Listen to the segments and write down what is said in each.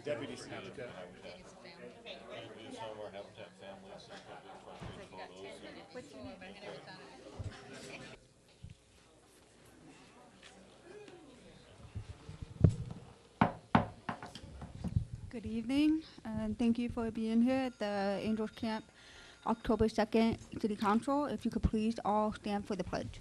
Deputy Habitat. Introduce some of our Habitat families and put big photos. Good evening, and thank you for being here at the Angels Camp October 2nd City Council. If you could please all stand for the pledge.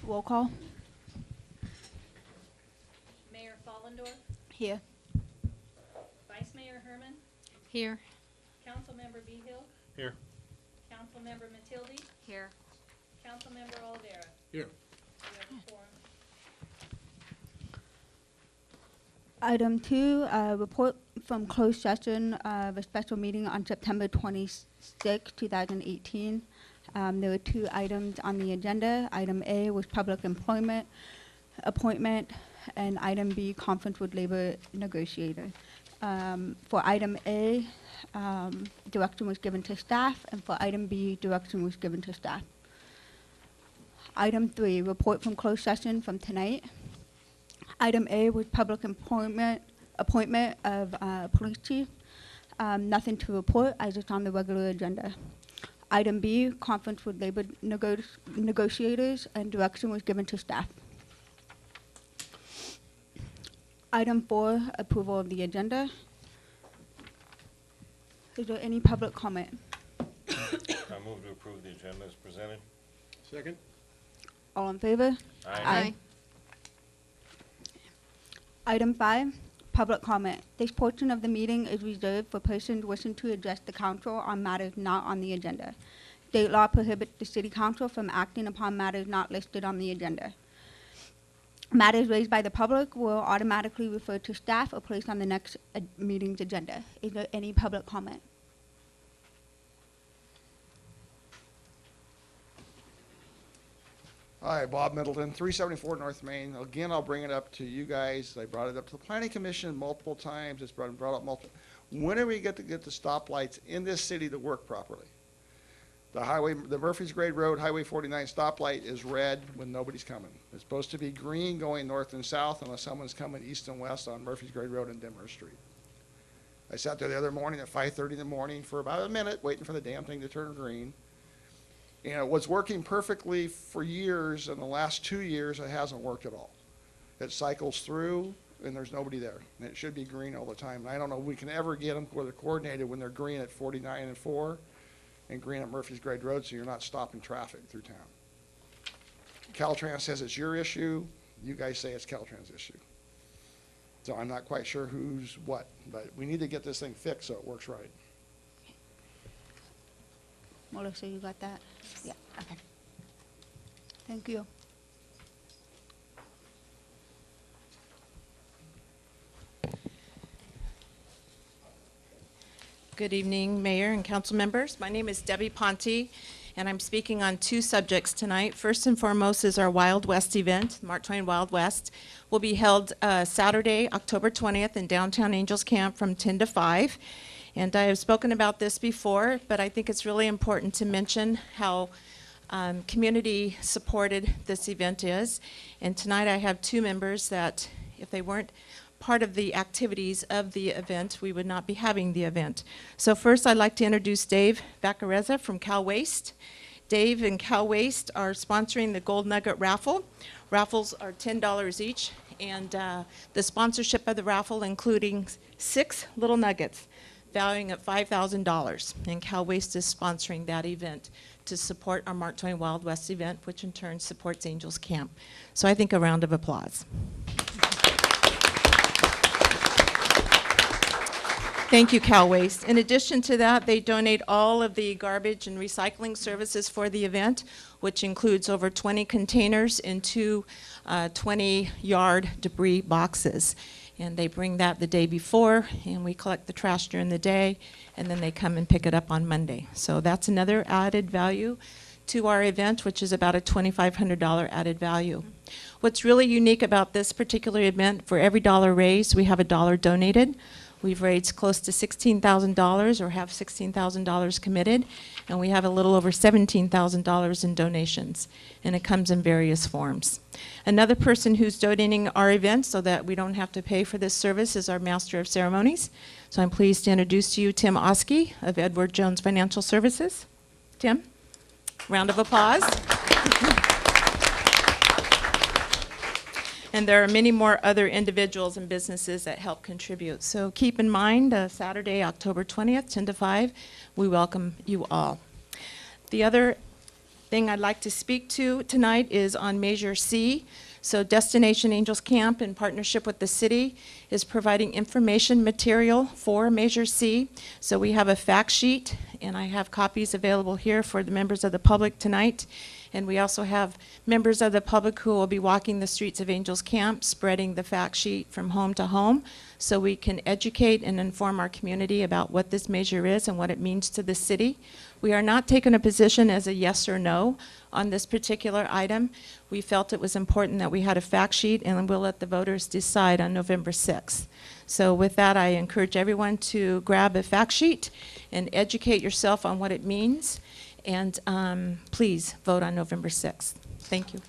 Roll call. Mayor Follendorf, Here. Vice Mayor Herman, Here. Councilmember Behill, Here. Councilmember Matilde, Here. Councilmember Olivera. Here. We have a quorum. Item 2, report from closed session of a special meeting on September 26, 2018. There were 2 items on the agenda. Item A was public employment appointment, and item B, conference with labor negotiator. For item A, direction was given to staff, and for item B, direction was given to staff. Item 3, report from closed session from tonight. Item A was public employment appointment of police chief. Nothing to report, as it's on the regular agenda. Item B, conference with labor negotiators, and direction was given to staff. Item 4, approval of the agenda. Is there any public comment? I move to approve the agenda as presented. Second? All in favor? Aye. Item 5, public comment. This portion of the meeting is reserved for persons wishing to address the council on matters not on the agenda. State law prohibits the city council from acting upon matters not listed on the agenda. Matters raised by the public will automatically refer to staff or placed on the next meeting's agenda. Is there any public comment? Hi, Bob Middleton, 374 North Main. Again, I'll bring it up to you guys. I brought it up to the Planning Commission multiple times. It's brought up multiple. When are we get the stoplights in this city to work properly? The Murphy's Grade Road, Highway 49 stoplight is red when nobody's coming. It's supposed to be green going north and south unless someone's coming east and west on Murphy's Grade Road and Denver Street. I sat there the other morning at 5:30 in the morning for about a minute waiting for the damn thing to turn green. You know, what's working perfectly for years, in the last 2 years, it hasn't worked at all. It cycles through, and there's nobody there. And it should be green all the time. And I don't know if we can ever get them where they're coordinated when they're green at 49 and 4 and green at Murphy's Grade Road, so you're not stopping traffic through town. Caltrans says it's your issue. You guys say it's Caltrans' issue. So I'm not quite sure who's what, but we need to get this thing fixed so it works right. Melissa, you got that? Yeah, okay. Thank you. Good evening, Mayor and council members. My name is Debbie Ponte, and I'm speaking on 2 subjects tonight. First and foremost is our Wild West event. Mark Twain Wild West will be held Saturday, October 20th in downtown Angels Camp from 10 to 5. And I have spoken about this before, but I think it's really important to mention how community supported this event is. And tonight I have 2 members that, if they weren't part of the activities of the event, we would not be having the event. So first I'd like to introduce Dave Vaccarezza from Cal Waste. Dave and Cal Waste are sponsoring the Gold Nugget raffle. Raffles are $10 each, and the sponsorship of the raffle including 6 little nuggets valuing at $5,000. And Cal Waste is sponsoring that event to support our Mark Twain Wild West event, which in turn supports Angels Camp. So I think a round of applause. Thank you, Cal Waste. In addition to that, they donate all of the garbage and recycling services for the event, which includes over 20 containers and 2 20-yard debris boxes. And they bring that the day before, and we collect the trash during the day, and then they come and pick it up on Monday. So that's another added value to our event, which is about a $2,500 added value. What's really unique about this particular event, for every dollar raised, we have a dollar donated. We've raised close to $16,000 or have $16,000 committed, and we have a little over $17,000 in donations, and it comes in various forms. Another person who's donating our event so that we don't have to pay for this service is our Master of Ceremonies. So I'm pleased to introduce to you Tim Oskey of Edward Jones Financial Services. Tim, round of applause. And there are many more other individuals and businesses that help contribute. So keep in mind, Saturday, October 20th, 10 to 5, we welcome you all. The other thing I'd like to speak to tonight is on Measure C. So Destination Angels Camp, in partnership with the city, is providing information material for Measure C. So we have a fact sheet, and I have copies available here for the members of the public tonight. And we also have members of the public who will be walking the streets of Angels Camp, spreading the fact sheet from home to home, so we can educate and inform our community about what this measure is and what it means to the city. We are not taking a position as a yes or no on this particular item. We felt it was important that we had a fact sheet, and we'll let the voters decide on November 6th. So with that, I encourage everyone to grab a fact sheet and educate yourself on what it means. And please vote on November 6th. Thank you.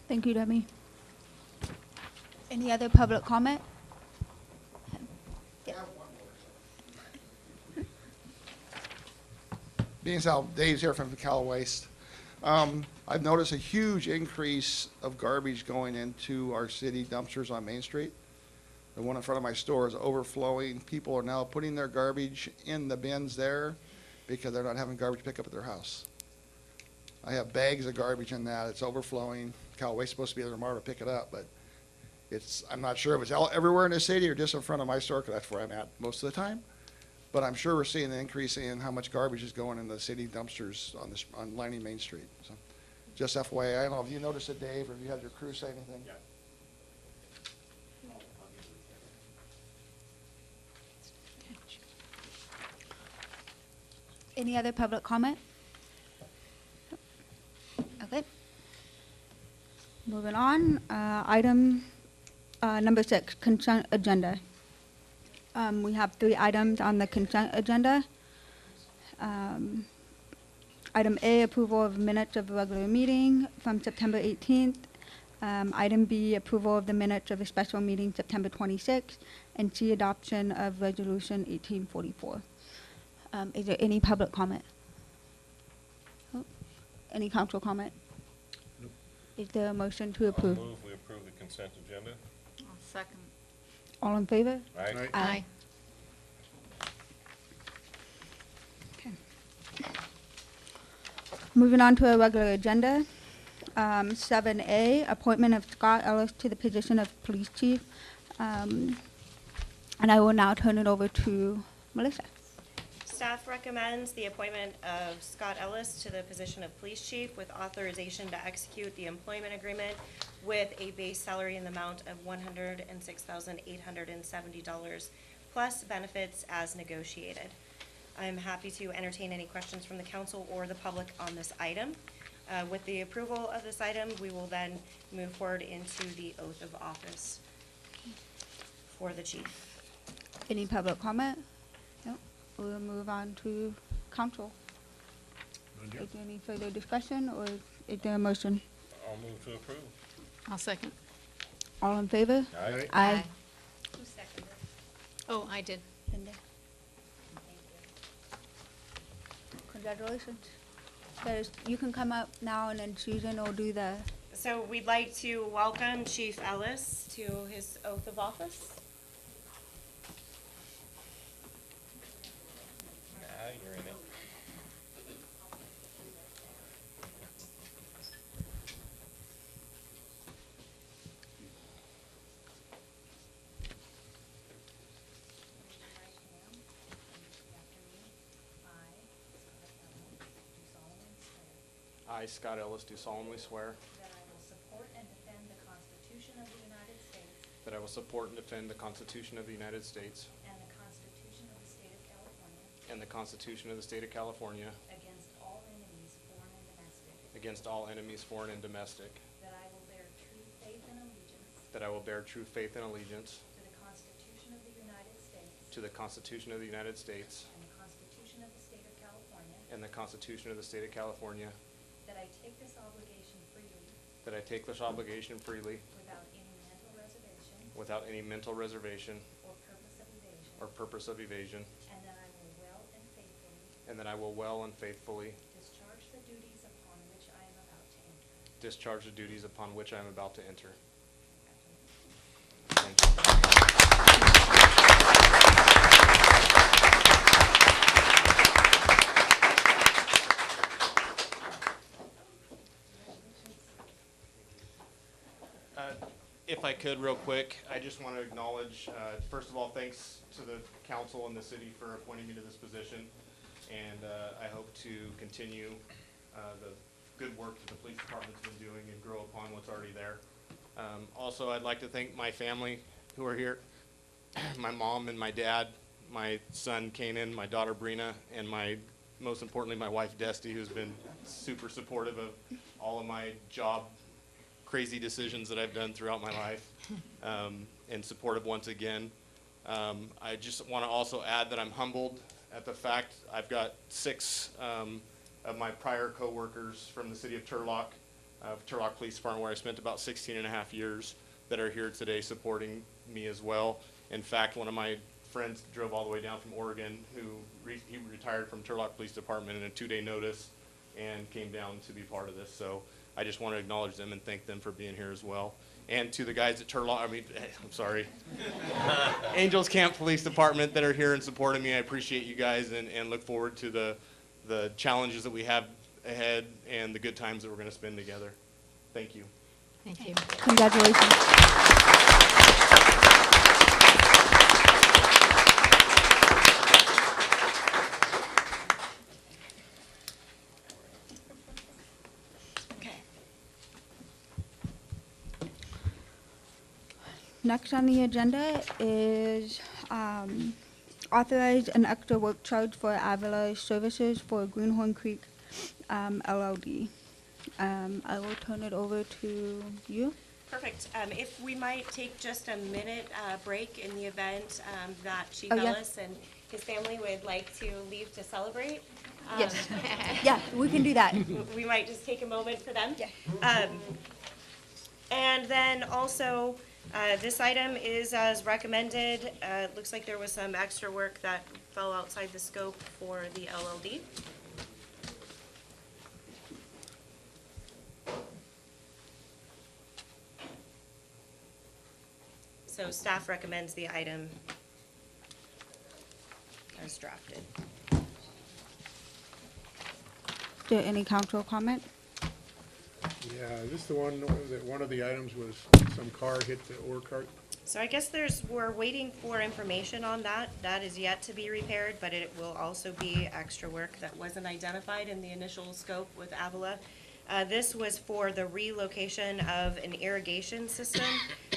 Thank you, Debbie. Any other public comment? Yeah. Being as how Dave's here from Cal Waste, I've noticed a huge increase of garbage going into our city dumpsters on Main Street. The one in front of my store is overflowing. People are now putting their garbage in the bins there because they're not having garbage pick up at their house. I have bags of garbage in that. It's overflowing. Cal Waste is supposed to be there tomorrow to pick it up, but I'm not sure if it's everywhere in the city or just in front of my store, because that's where I'm at most of the time. But I'm sure we're seeing an increase in how much garbage is going in the city dumpsters on lining Main Street. So just FYI, I don't know if you noticed it, Dave, or if you had your crew say anything. Yeah. Any other public comment? Okay. Moving on, item number 6, consent agenda. We have 3 items on the consent agenda. Item A, approval of minutes of the regular meeting from September 18th. Item B, approval of the minutes of a special meeting September 26th. And C, adoption of resolution 1844. Is there any public comment? Oh, any council comment? Nope. Is there a motion to I'll approve? move we approve the consent agenda. Second. All in favor? Aye. Aye. Okay. Moving on to our regular agenda. 7A, appointment of Scott Ellis to the position of police chief. And I will now turn it over to Melissa. Staff recommends the appointment of Scott Ellis to the position of police chief with authorization to execute the employment agreement with a base salary in the amount of $106,870 plus benefits as negotiated. I'm happy to entertain any questions from the council or the public on this item. With the approval of this item, we will then move forward into the oath of office for the chief. Any public comment? No. We'll move on to council. Is there any further discussion, or is there a motion? I'll move to approve. I'll second. All in favor? Aye. Aye. Who seconded? Oh, I did. Linda. Congratulations. You can come up now, and then Susan will do the, So we'd like to welcome Chief Ellis to his oath of office. You're in it. I, Scott Ellis, do solemnly swear That I will support and defend the Constitution of the United States that I will support and defend the Constitution of the United States and the Constitution of the State of California and the Constitution of the State of California against all against all enemies, foreign and domestic, that I will bear true faith and allegiance that I will bear true faith and allegiance to the Constitution of the United States to the Constitution of the United States and the Constitution of the State of California, and the Constitution of the State of California, that I take this obligation freely that I take this obligation freely without any mental reservation or purpose of evasion, and that I will well and faithfully and that I will well and faithfully discharge the duties upon which I am about to enter. discharge the duties upon which I am about to enter. Congratulations. Thank you. If I could, real quick, I just want to acknowledge, first of all, thanks to the council and the city for appointing me to this position. And I hope to continue the good work that the police department's been doing and grow upon what's already there. Also, I'd like to thank my family who are here, my mom and my dad, my son Kanan, my daughter Brina, and most importantly, my wife Desty, who's been super supportive of all of my job crazy decisions that I've done throughout my life, and supportive once again. I just want to also add that I'm humbled at the fact I've got 6 of my prior coworkers from the city of Turlock Police Department, where I spent about 16 and a half years, that are here today supporting me as well. In fact, one of my friends drove all the way down from Oregon, he retired from Turlock Police Department in a 2-day notice and came down to be part of this. So I just want to acknowledge them and thank them for being here as well. And to the guys at Angels Camp Police Department that are here and supporting me, I appreciate you guys and look forward to the challenges that we have ahead and the good times that we're going to spend together. Thank you. Thank you. Congratulations. Okay. Next on the agenda is authorize an extra work charge for Avila Services for Greenhorn Creek LLD. I will turn it over to you. Perfect. If we might take just a minute break in the event that Chief Oh, yeah. Ellis and his family would like to leave to celebrate. Yes. Yeah, we can do that. We might just take a moment for them. Yeah. And then also, this item is as recommended. It looks like there was some extra work that fell outside the scope for the LLD. So staff recommends the item as drafted. Is there any council comment? Yeah, is this the one that one of the items was some car hit the ore cart? So I guess we're waiting for information on that. That is yet to be repaired, but it will also be extra work that wasn't identified in the initial scope with Avila. This was for the relocation of an irrigation system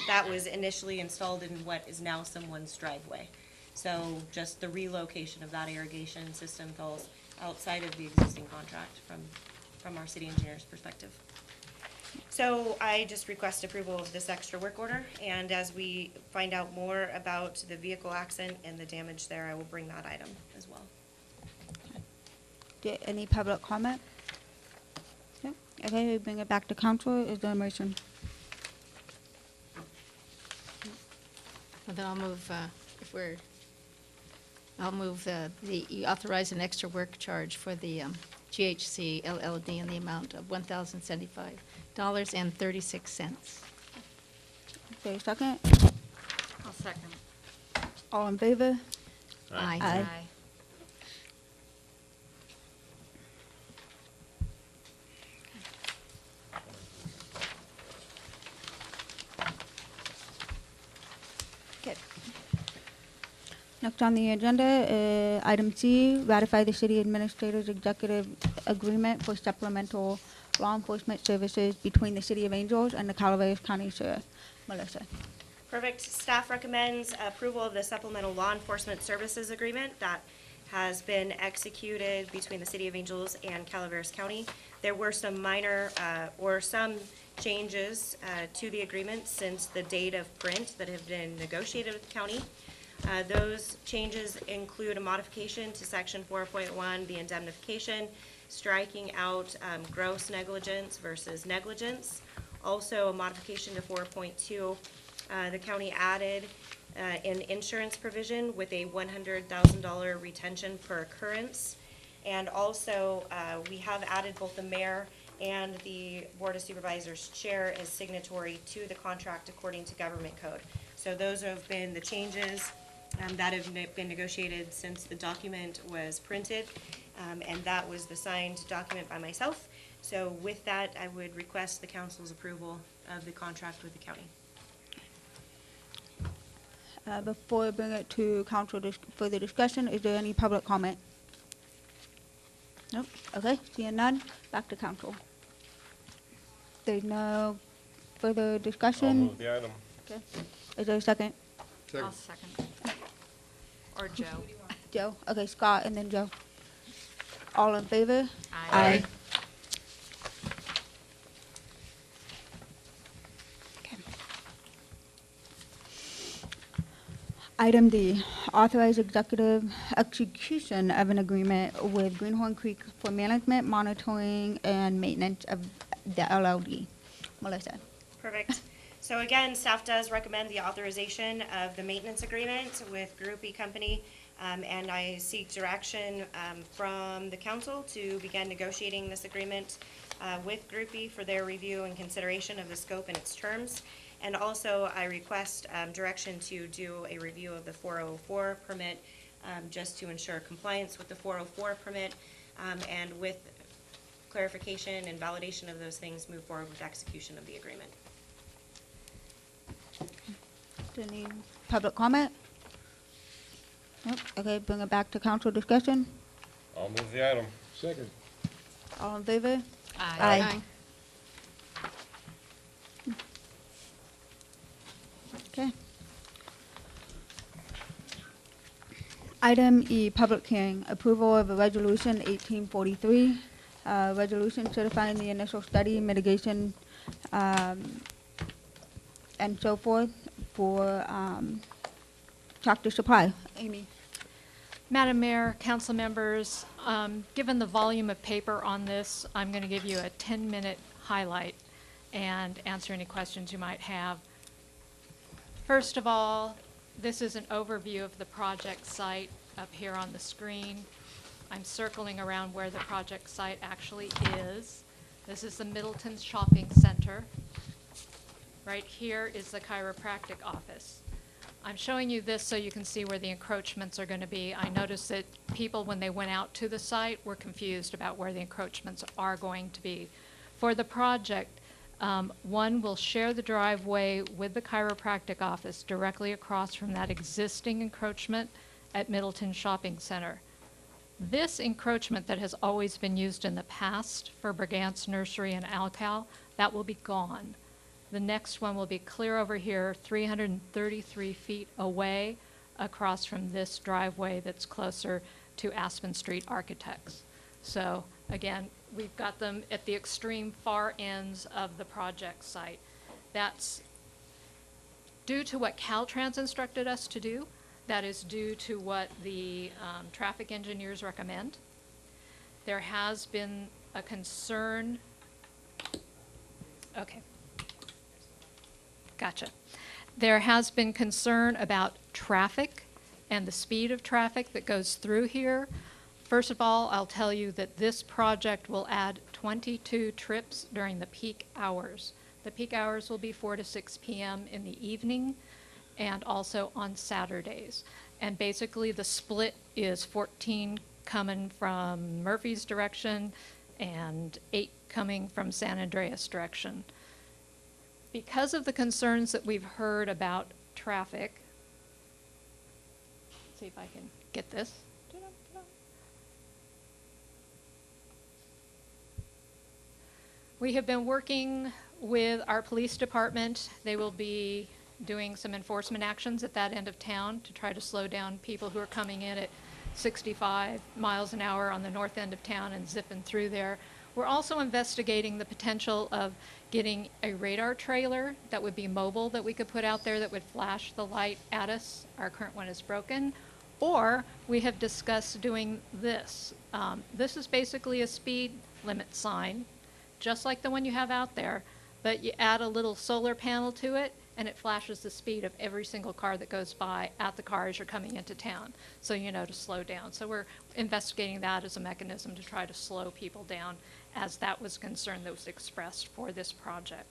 that was initially installed in what is now someone's driveway. So just the relocation of that irrigation system falls outside of the existing contract from our city engineer's perspective. So I just request approval of this extra work order, and as we find out more about the vehicle accident and the damage there, I will bring that item as well. Any public comment? No? Okay, we bring it back to council. Is there a motion? Well, then I'll move, you authorize an extra work charge for the GHC LLD in the amount of $1,075.36. Okay, second. I'll second. All in favor? Aye. Aye. Okay. Next on the agenda, item C, ratify the city administrator's executive agreement for supplemental law enforcement services between the City of Angels and the Calaveras County Sheriff. Melissa. Perfect. Staff recommends approval of the supplemental law enforcement services agreement that has been executed between the City of Angels and Calaveras County There were some minor, or some changes to the agreement since the date of print that have been negotiated with the county. Those changes include a modification to section 4.1, the indemnification, striking out gross negligence versus negligence. Also, a modification to 4.2, the county added an insurance provision with a $100,000 retention per occurrence. And also, we have added both the mayor and the Board of Supervisors chair as signatory to the contract according to government code. So those have been the changes that have been negotiated since the document was printed, and that was the signed document by myself. So with that, I would request the council's approval of the contract with the county. Before I bring it to council for the discussion, is there any public comment? Nope. Okay, seeing none, back to council. There's no further I'll discussion? move the item. Okay. Is there a second? Second. I'll second. Or Joe. Joe? Okay, Scott and then Joe. All in favor? Aye. Okay. Item D, authorize executive execution of an agreement with Greenhorn Creek for management, monitoring, and maintenance of the LLD. Melissa? Perfect. So again, staff does recommend the authorization of the maintenance agreement with Group E Company, and I seek direction from the council to begin negotiating this agreement with Group E for their review and consideration of the scope and its terms. And also, I request direction to do a review of the 404 permit, just to ensure compliance with the 404 permit, and with clarification and validation of those things, move forward with execution of the agreement. Any public comment? Nope. Okay, bring it back to council discussion. I'll move the item. Second. All in favor? Aye. Okay. Item E, public hearing, approval of a resolution 1843, resolution certifying the initial study, mitigation, and so forth for Tractor Supply. Amy? Madam Mayor, council members, given the volume of paper on this, I'm going to give you a 10-minute highlight and answer any questions you might have. First of all, this is an overview of the project site up here on the screen. I'm circling around where the project site actually is. This is the Middleton Shopping Center. Right here is the chiropractic office. I'm showing you this so you can see where the encroachments are going to be. I noticed that people, when they went out to the site, were confused about where the encroachments are going to be. For the project, one will share the driveway with the chiropractic office directly across from that existing encroachment at Middleton Shopping Center. This encroachment that has always been used in the past for Brigance Nursery and Alcal, that will be gone. The next one will be clear over here, 333 feet away, across from this driveway that's closer to Aspen Street Architects. So again, we've got them at the extreme far ends of the project site. That's due to what Caltrans instructed us to do. That is due to what the traffic engineers recommend. There has been a concern. Okay. Gotcha. There has been concern about traffic and the speed of traffic that goes through here. First of all, I'll tell you that this project will add 22 trips during the peak hours. The peak hours will be 4 to 6 p.m. in the evening and also on Saturdays. And basically the split is 14 coming from Murphy's direction and 8 coming from San Andreas direction. Because of the concerns that we've heard about traffic, let's see if I can get this. We have been working with our police department. They will be doing some enforcement actions at that end of town to try to slow down people who are coming in at 65 miles an hour on the north end of town and zipping through there. We're also investigating the potential of getting a radar trailer that would be mobile that we could put out there that would flash the light at us. Our current one is broken. Or we have discussed doing this. This is basically a speed limit sign, just like the one you have out there, but you add a little solar panel to it, and it flashes the speed of every single car that goes by at the car as you're coming into town, so you know to slow down. So we're investigating that as a mechanism to try to slow people down, as that was a concern that was expressed for this project.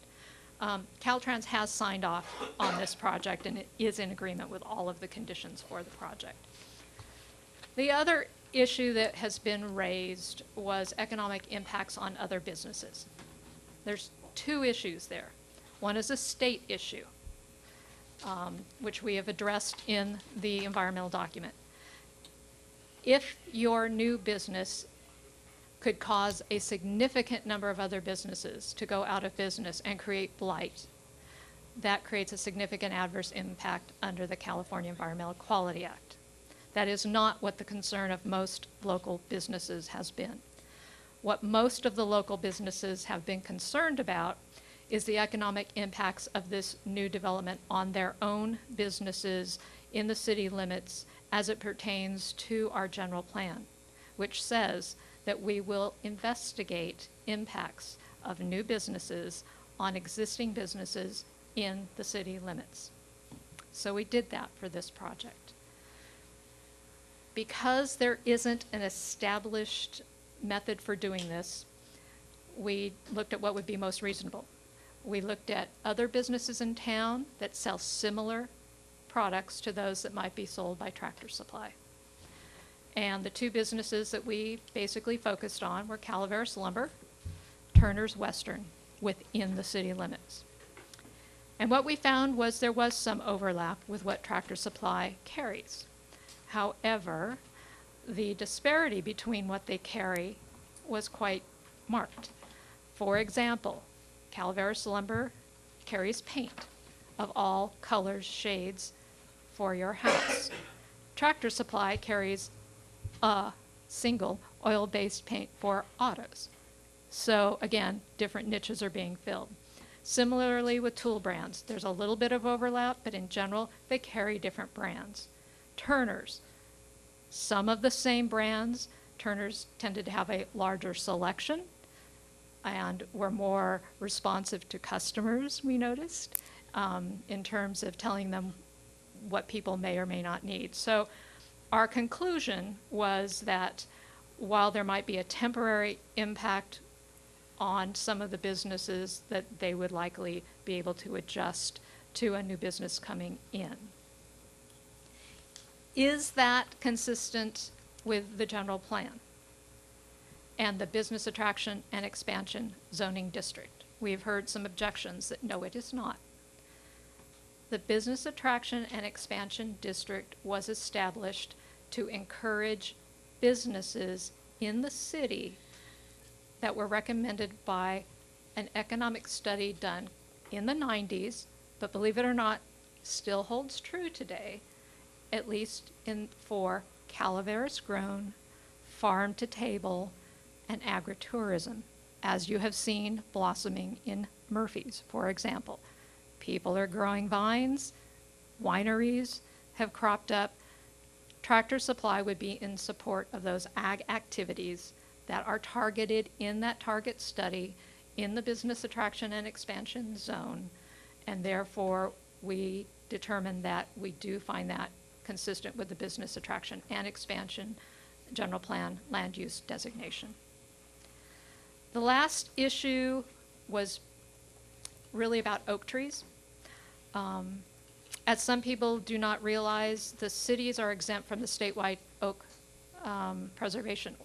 Caltrans has signed off on this project, and it is in agreement with all of the conditions for the project. The other issue that has been raised was economic impacts on other businesses. There's two issues there. One is a state issue, which we have addressed in the environmental document. If your new business could cause a significant number of other businesses to go out of business and create blight, that creates a significant adverse impact under the California Environmental Quality Act. That is not what the concern of most local businesses has been. What most of the local businesses have been concerned about is the economic impacts of this new development on their own businesses in the city limits as it pertains to our general plan, which says that we will investigate impacts of new businesses on existing businesses in the city limits. So we did that for this project. Because there isn't an established method for doing this, we looked at what would be most reasonable. We looked at other businesses in town that sell similar products to those that might be sold by Tractor Supply. And the two businesses that we basically focused on were Calaveras Lumber, Turner's Western, within the city limits. And what we found was there was some overlap with what Tractor Supply carries. However, the disparity between what they carry was quite marked. For example, Calaveras Lumber carries paint of all colors, shades for your house. Tractor Supply carries a single oil-based paint for autos. So again, different niches are being filled. Similarly with tool brands, there's a little bit of overlap, but in general, they carry different brands. Turner's, some of the same brands. Turner's tended to have a larger selection and were more responsive to customers, we noticed, in terms of telling them what people may or may not need. So our conclusion was that while there might be a temporary impact on some of the businesses, that they would likely be able to adjust to a new business coming in. Is that consistent with the general plan and the business attraction and expansion zoning district? We've heard some objections that no, it is not. The business attraction and expansion district was established to encourage businesses in the city that were recommended by an economic study done in the 90s, but believe it or not, still holds true today, at least for Calaveras grown, farm to table, and agritourism, as you have seen blossoming in Murphy's, for example. People are growing vines, wineries have cropped up. Tractor Supply would be in support of those ag activities that are targeted in that target study in the business attraction and expansion zone, and therefore we determined that we do find that consistent with the business attraction and expansion general plan land use designation. The last issue was really about oak trees. As some people do not realize, the cities are exempt from the statewide oak preservation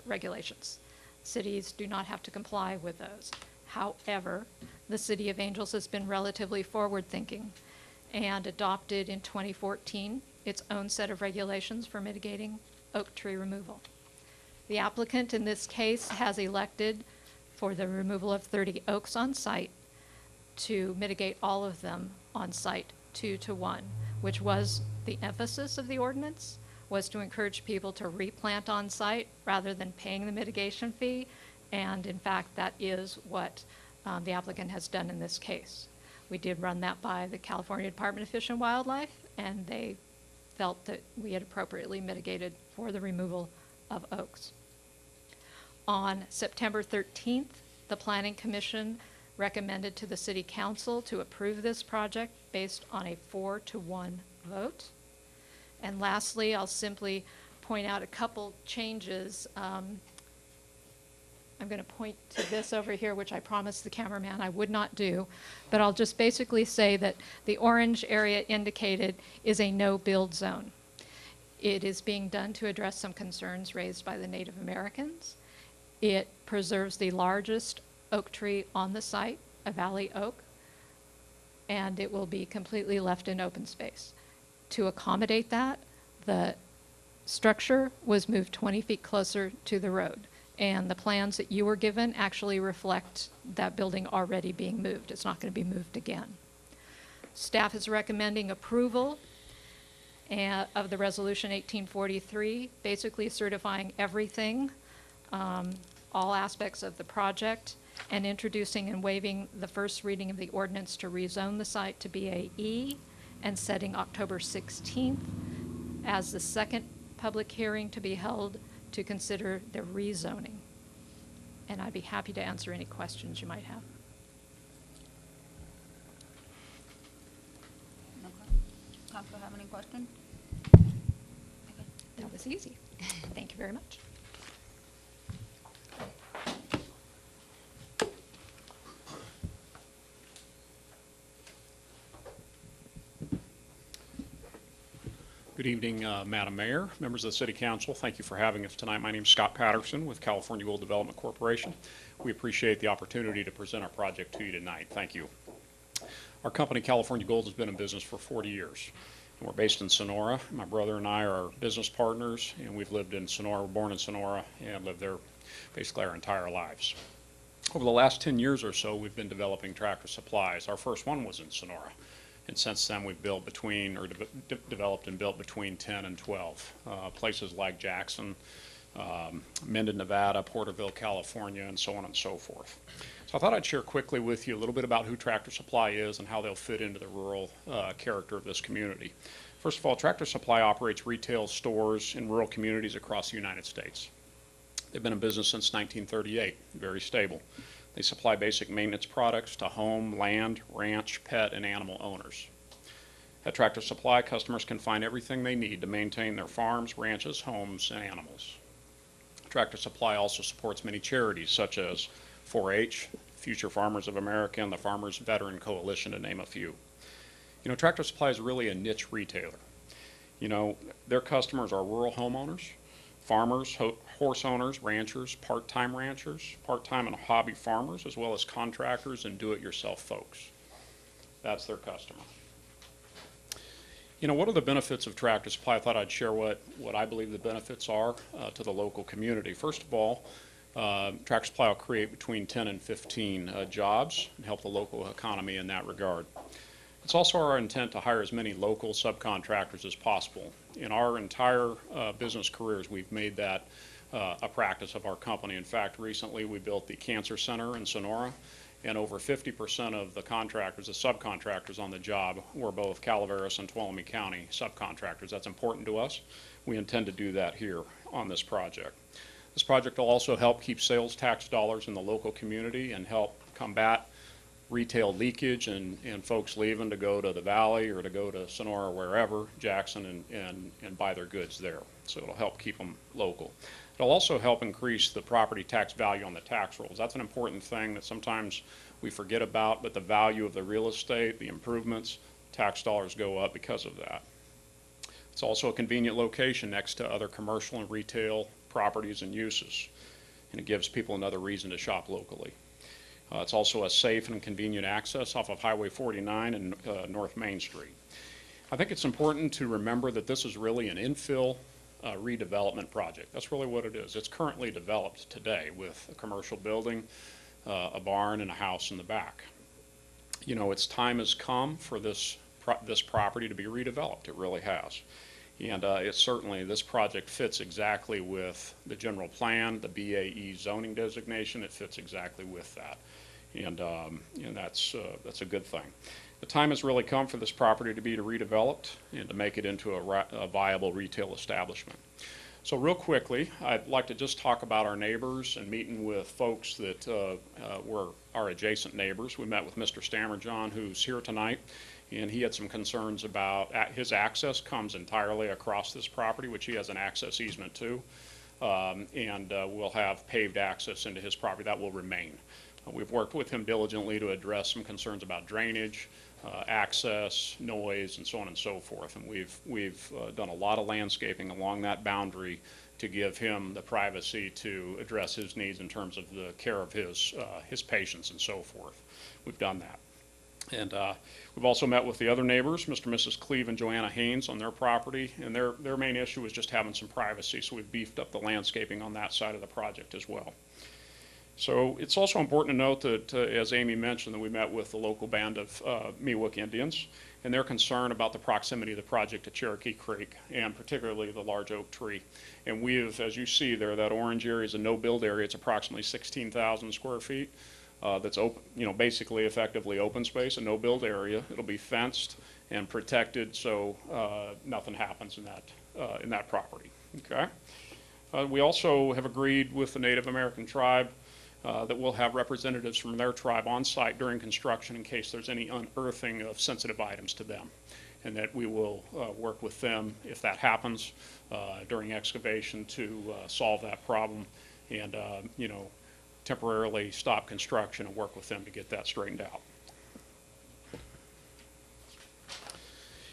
regulations. Cities do not have to comply with those. However, the City of Angels has been relatively forward-thinking and adopted in 2014 its own set of regulations for mitigating oak tree removal. The applicant in this case has elected for the removal of 30 oaks on site to mitigate all of them on site 2-to-1, which was the emphasis of the ordinance, was to encourage people to replant on site rather than paying the mitigation fee And in fact, that is what the applicant has done in this case. We did run that by the California Department of Fish and Wildlife, and they felt that we had appropriately mitigated for the removal of oaks. On September 13th, the Planning Commission recommended to the City Council to approve this project based on a 4-to-1 vote. And lastly, I'll simply point out a couple changes. I'm going to point to this over here, which I promised the cameraman I would not do, but I'll just basically say that the orange area indicated is a no-build zone. It is being done to address some concerns raised by the Native Americans. It preserves the largest oak tree on the site, a valley oak, and it will be completely left in open space. To accommodate that, the structure was moved 20 feet closer to the road. And the plans that you were given actually reflect that building already being moved. It's not going to be moved again. Staff is recommending approval of the Resolution 1843, basically certifying everything, all aspects of the project, and introducing and waiving the first reading of the ordinance to rezone the site to BAE, and setting October 16th as the second public hearing to be held to consider the rezoning. And I'd be happy to answer any questions you might have. Council have any questions? That was easy. Thank you very much. Good evening, Madam Mayor, members of the City Council. Thank you for having us tonight. My name is Scott Patterson with California Gold Development Corporation. We appreciate the opportunity to present our project to you tonight. Thank you. Our company, California Gold, has been in business for 40 years. And we're based in Sonora. My brother and I are business partners, and we've lived in Sonora. We're born in Sonora and lived there basically our entire lives. Over the last 10 years or so, we've been developing Tractor Supplies. Our first one was in Sonora. And since then, we've built between, or developed and built between 10 and 12. Places like Jackson, Minden, Nevada, Porterville, California, and so on and so forth. So I thought I'd share quickly with you a little bit about who Tractor Supply is and how they'll fit into the rural character of this community. First of all, Tractor Supply operates retail stores in rural communities across the United States. They've been in business since 1938, very stable. They supply basic maintenance products to home, land, ranch, pet, and animal owners. At Tractor Supply, customers can find everything they need to maintain their farms, ranches, homes, and animals. Tractor Supply also supports many charities such as 4-H, Future Farmers of America, and the Farmers Veteran Coalition, to name a few. You know, Tractor Supply is really a niche retailer. You know, their customers are rural homeowners, farmers, horse owners, ranchers, part-time and hobby farmers, as well as contractors and do-it-yourself folks. That's their customer. You know, what are the benefits of Tractor Supply? I thought I'd share what I believe the benefits are to the local community. First of all, Tractor Supply will create between 10 and 15 jobs and help the local economy in that regard. It's also our intent to hire as many local subcontractors as possible. In our entire business careers, we've made that a practice of our company. In fact, recently we built the Cancer Center in Sonora, and over 50% of the contractors, the subcontractors on the job, were both Calaveras and Tuolumne County subcontractors. That's important to us. We intend to do that here on this project. This project will also help keep sales tax dollars in the local community and help combat retail leakage and folks leaving to go to the Valley or to go to Sonora or wherever, Jackson, and buy their goods there. So it'll help keep them local. It'll also help increase the property tax value on the tax rolls. That's an important thing that sometimes we forget about, but the value of the real estate, the improvements, tax dollars go up because of that. It's also a convenient location next to other commercial and retail properties and uses, and it gives people another reason to shop locally. It's also a safe and convenient access off of Highway 49 and North Main Street. I think it's important to remember that this is really an infill redevelopment project. That's really what it is. It's currently developed today with a commercial building, a barn, and a house in the back. You know, its time has come for this property to be redeveloped. It really has. And it certainly, this project fits exactly with the general plan, the BAE zoning designation. It fits exactly with that. And that's a good thing. The time has really come for this property to be redeveloped and to make it into a viable retail establishment. So real quickly, I'd like to just talk about our neighbors and meeting with folks that were our adjacent neighbors. We met with Mr. Stammerjohn, who's here tonight, and he had some concerns about his access comes entirely across this property, which he has an access easement to, and will have paved access into his property. That will remain. We've worked with him diligently to address some concerns about drainage, access, noise, and so on and so forth. And we've done a lot of landscaping along that boundary to give him the privacy to address his needs in terms of the care of his patients and so forth. We've done that. And we've also met with the other neighbors, Mr. and Mrs. Cleve and Joanna Haynes, on their property, and their main issue was just having some privacy, so we've beefed up the landscaping on that side of the project as well. So it's also important to note that, as Amy mentioned, that we met with the local band of Miwok Indians, and they're concerned about the proximity of the project to Cherokee Creek, and particularly the large oak tree. And we've, as you see there, that orange area is a no-build area. It's approximately 16,000 square feet. That's open, basically effectively open space, a no-build area. It'll be fenced and protected, so nothing happens in that property. Okay. We also have agreed with the Native American tribe that we'll have representatives from their tribe on site during construction in case there's any unearthing of sensitive items to them, and that we will work with them if that happens during excavation to solve that problem and temporarily stop construction and work with them to get that straightened out.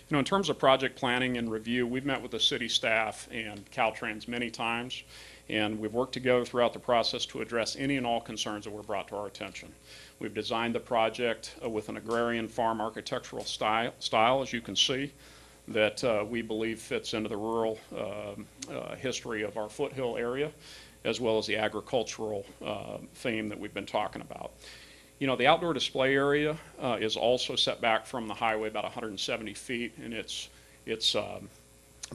In terms of project planning and review, we've met with the city staff and Caltrans many times, and we've worked together throughout the process to address any and all concerns that were brought to our attention. We've designed the project with an agrarian farm architectural style, as you can see, that we believe fits into the rural history of our foothill area, as well as the agricultural theme that we've been talking about. The outdoor display area is also set back from the highway about 170 feet, and it's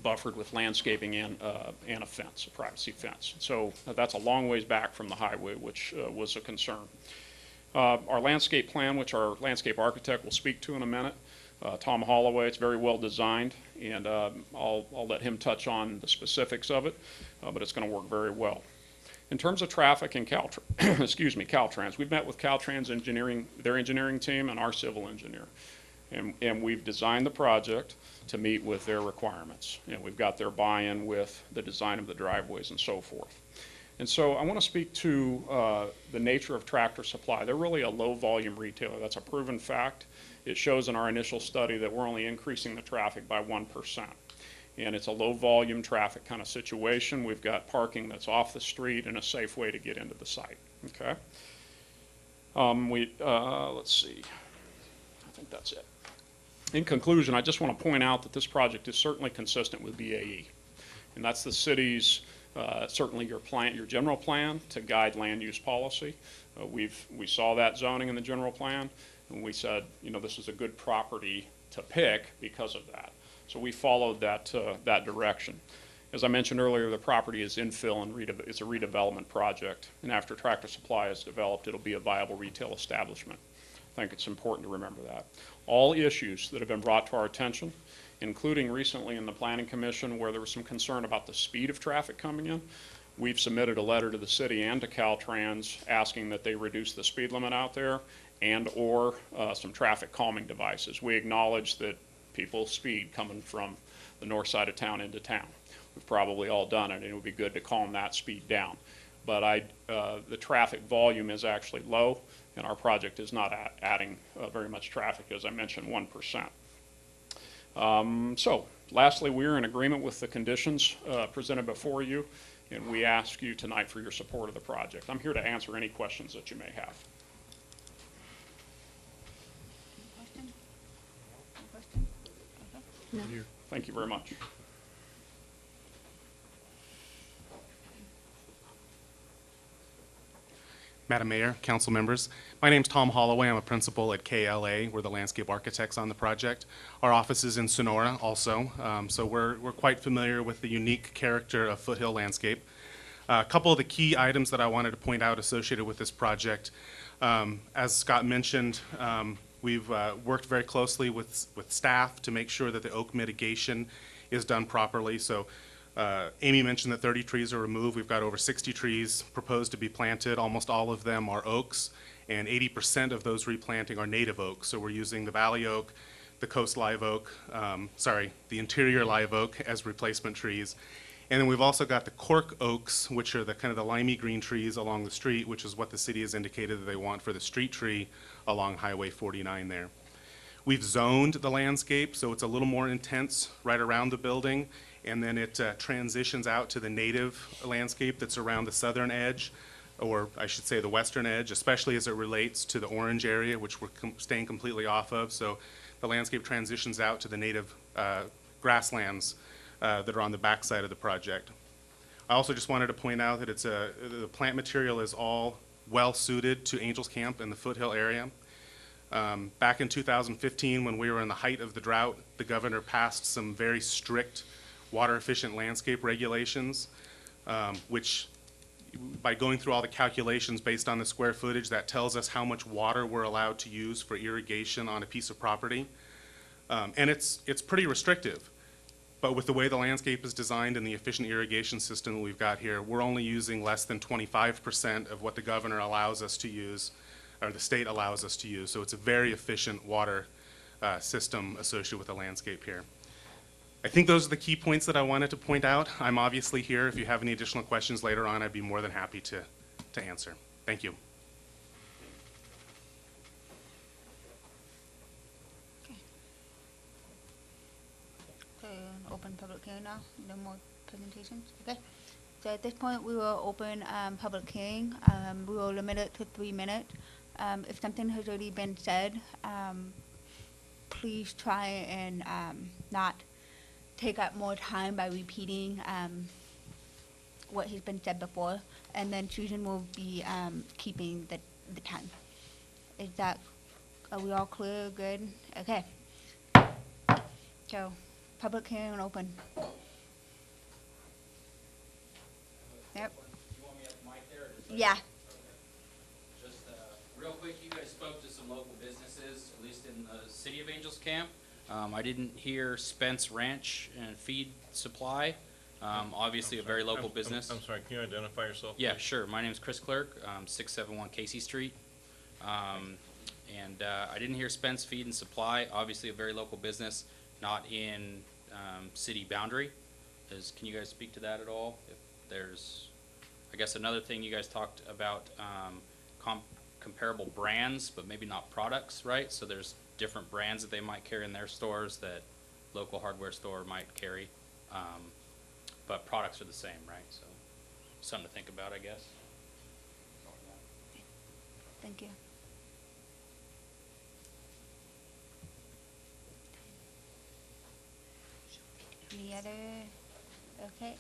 buffered with landscaping and a fence, a privacy fence. So that's a long ways back from the highway, which was a concern. Our landscape plan, which our landscape architect will speak to in a minute, Tom Holloway, it's very well designed, and I'll let him touch on the specifics of it, but it's going to work very well. In terms of traffic and Caltrans, we've met with Caltrans engineering, their engineering team, and our civil engineer. And we've designed the project to meet with their requirements. And we've got their buy-in with the design of the driveways and so forth. And so I want to speak to the nature of Tractor Supply. They're really a low volume retailer. That's a proven fact. It shows in our initial study that we're only increasing the traffic by 1%. And it's a low volume traffic kind of situation. We've got parking that's off the street and a safe way to get into the site. Okay. Let's see. I think that's it. In conclusion, I just want to point out that this project is certainly consistent with BAE. And that's the city's, certainly your general plan to guide land use policy. We saw that zoning in the general plan, and we said, this is a good property to pick because of that. So we followed that direction. As I mentioned earlier, the property is infill and it's a redevelopment project. And after Tractor Supply is developed, it'll be a viable retail establishment. I think it's important to remember that. All issues that have been brought to our attention, including recently in the Planning Commission where there was some concern about the speed of traffic coming in, we've submitted a letter to the city and to Caltrans asking that they reduce the speed limit out there and or some traffic calming devices. We acknowledge that people speed coming from the north side of town into town. We've probably all done it, and it would be good to calm that speed down. But the traffic volume is actually low, and our project is not adding very much traffic, as I mentioned, 1%. So, lastly, we're in agreement with the conditions presented before you, and we ask you tonight for your support of the project. I'm here to answer any questions that you may have. No. Thank you very much. Madam Mayor, council members. My name's Tom Holloway. I'm a principal at KLA. We're the landscape architects on the project. Our office is in Sonora also, so we're quite familiar with the unique character of Foothill Landscape. A couple of the key items that I wanted to point out associated with this project. As Scott mentioned, we've worked very closely with staff to make sure that the oak mitigation is done properly. So Amy mentioned that 30 trees are removed. We've got over 60 trees proposed to be planted. Almost all of them are oaks, and 80% of those replanting are native oaks. So we're using the valley oak, the coast live oak, the interior live oak as replacement trees. And then we've also got the cork oaks, which are the kind of the limey green trees along the street, which is what the city has indicated that they want for the street tree along Highway 49 there. We've zoned the landscape, so it's a little more intense right around the building, and then it transitions out to the native landscape that's around the southern edge, or I should say the western edge, especially as it relates to the orange area, which we're staying completely off of. So the landscape transitions out to the native grasslands that are on the backside of the project. I also just wanted to point out that the plant material is all well suited to Angels Camp in the Foothill area. Back in 2015, when we were in the height of the drought, the governor passed some very strict water efficient landscape regulations, which by going through all the calculations based on the square footage, that tells us how much water we're allowed to use for irrigation on a piece of property. And it's pretty restrictive. But with the way the landscape is designed and the efficient irrigation system that we've got here, we're only using less than 25% of what the governor allows us to use, or the state allows us to use. So it's a very efficient water system associated with the landscape here. I think those are the key points that I wanted to point out. I'm obviously here. If you have any additional questions later on, I'd be more than happy to answer. Thank you. So open public hearing now, no more presentations, okay? So at this point, we will open public hearing. We will limit it to 3 minutes. If something has already been said, please try and not take up more time by repeating what has been said before, and then Susan will be keeping the time. Are we all clear, good? Okay. So, public hearing open. Yep. You want me at the mic there? Or just Yeah. Just real quick, you guys spoke to some local businesses, at least in the city of Angels Camp. I didn't hear Spence Ranch and Feed Supply. Obviously a very local business. I'm sorry, can you identify yourself? Yeah, please? sure. My name's Chris Clerk, 671 Casey Street. And I didn't hear Spence Feed and Supply, obviously a very local business, not in city boundary. Can you guys speak to that at all? If there's, I guess another thing you guys talked about comparable brands, but maybe not products, right? So there's different brands that they might carry in their stores that local hardware store might carry, but products are the same, right? So something to think about, I guess. Thank you. Any other, okay,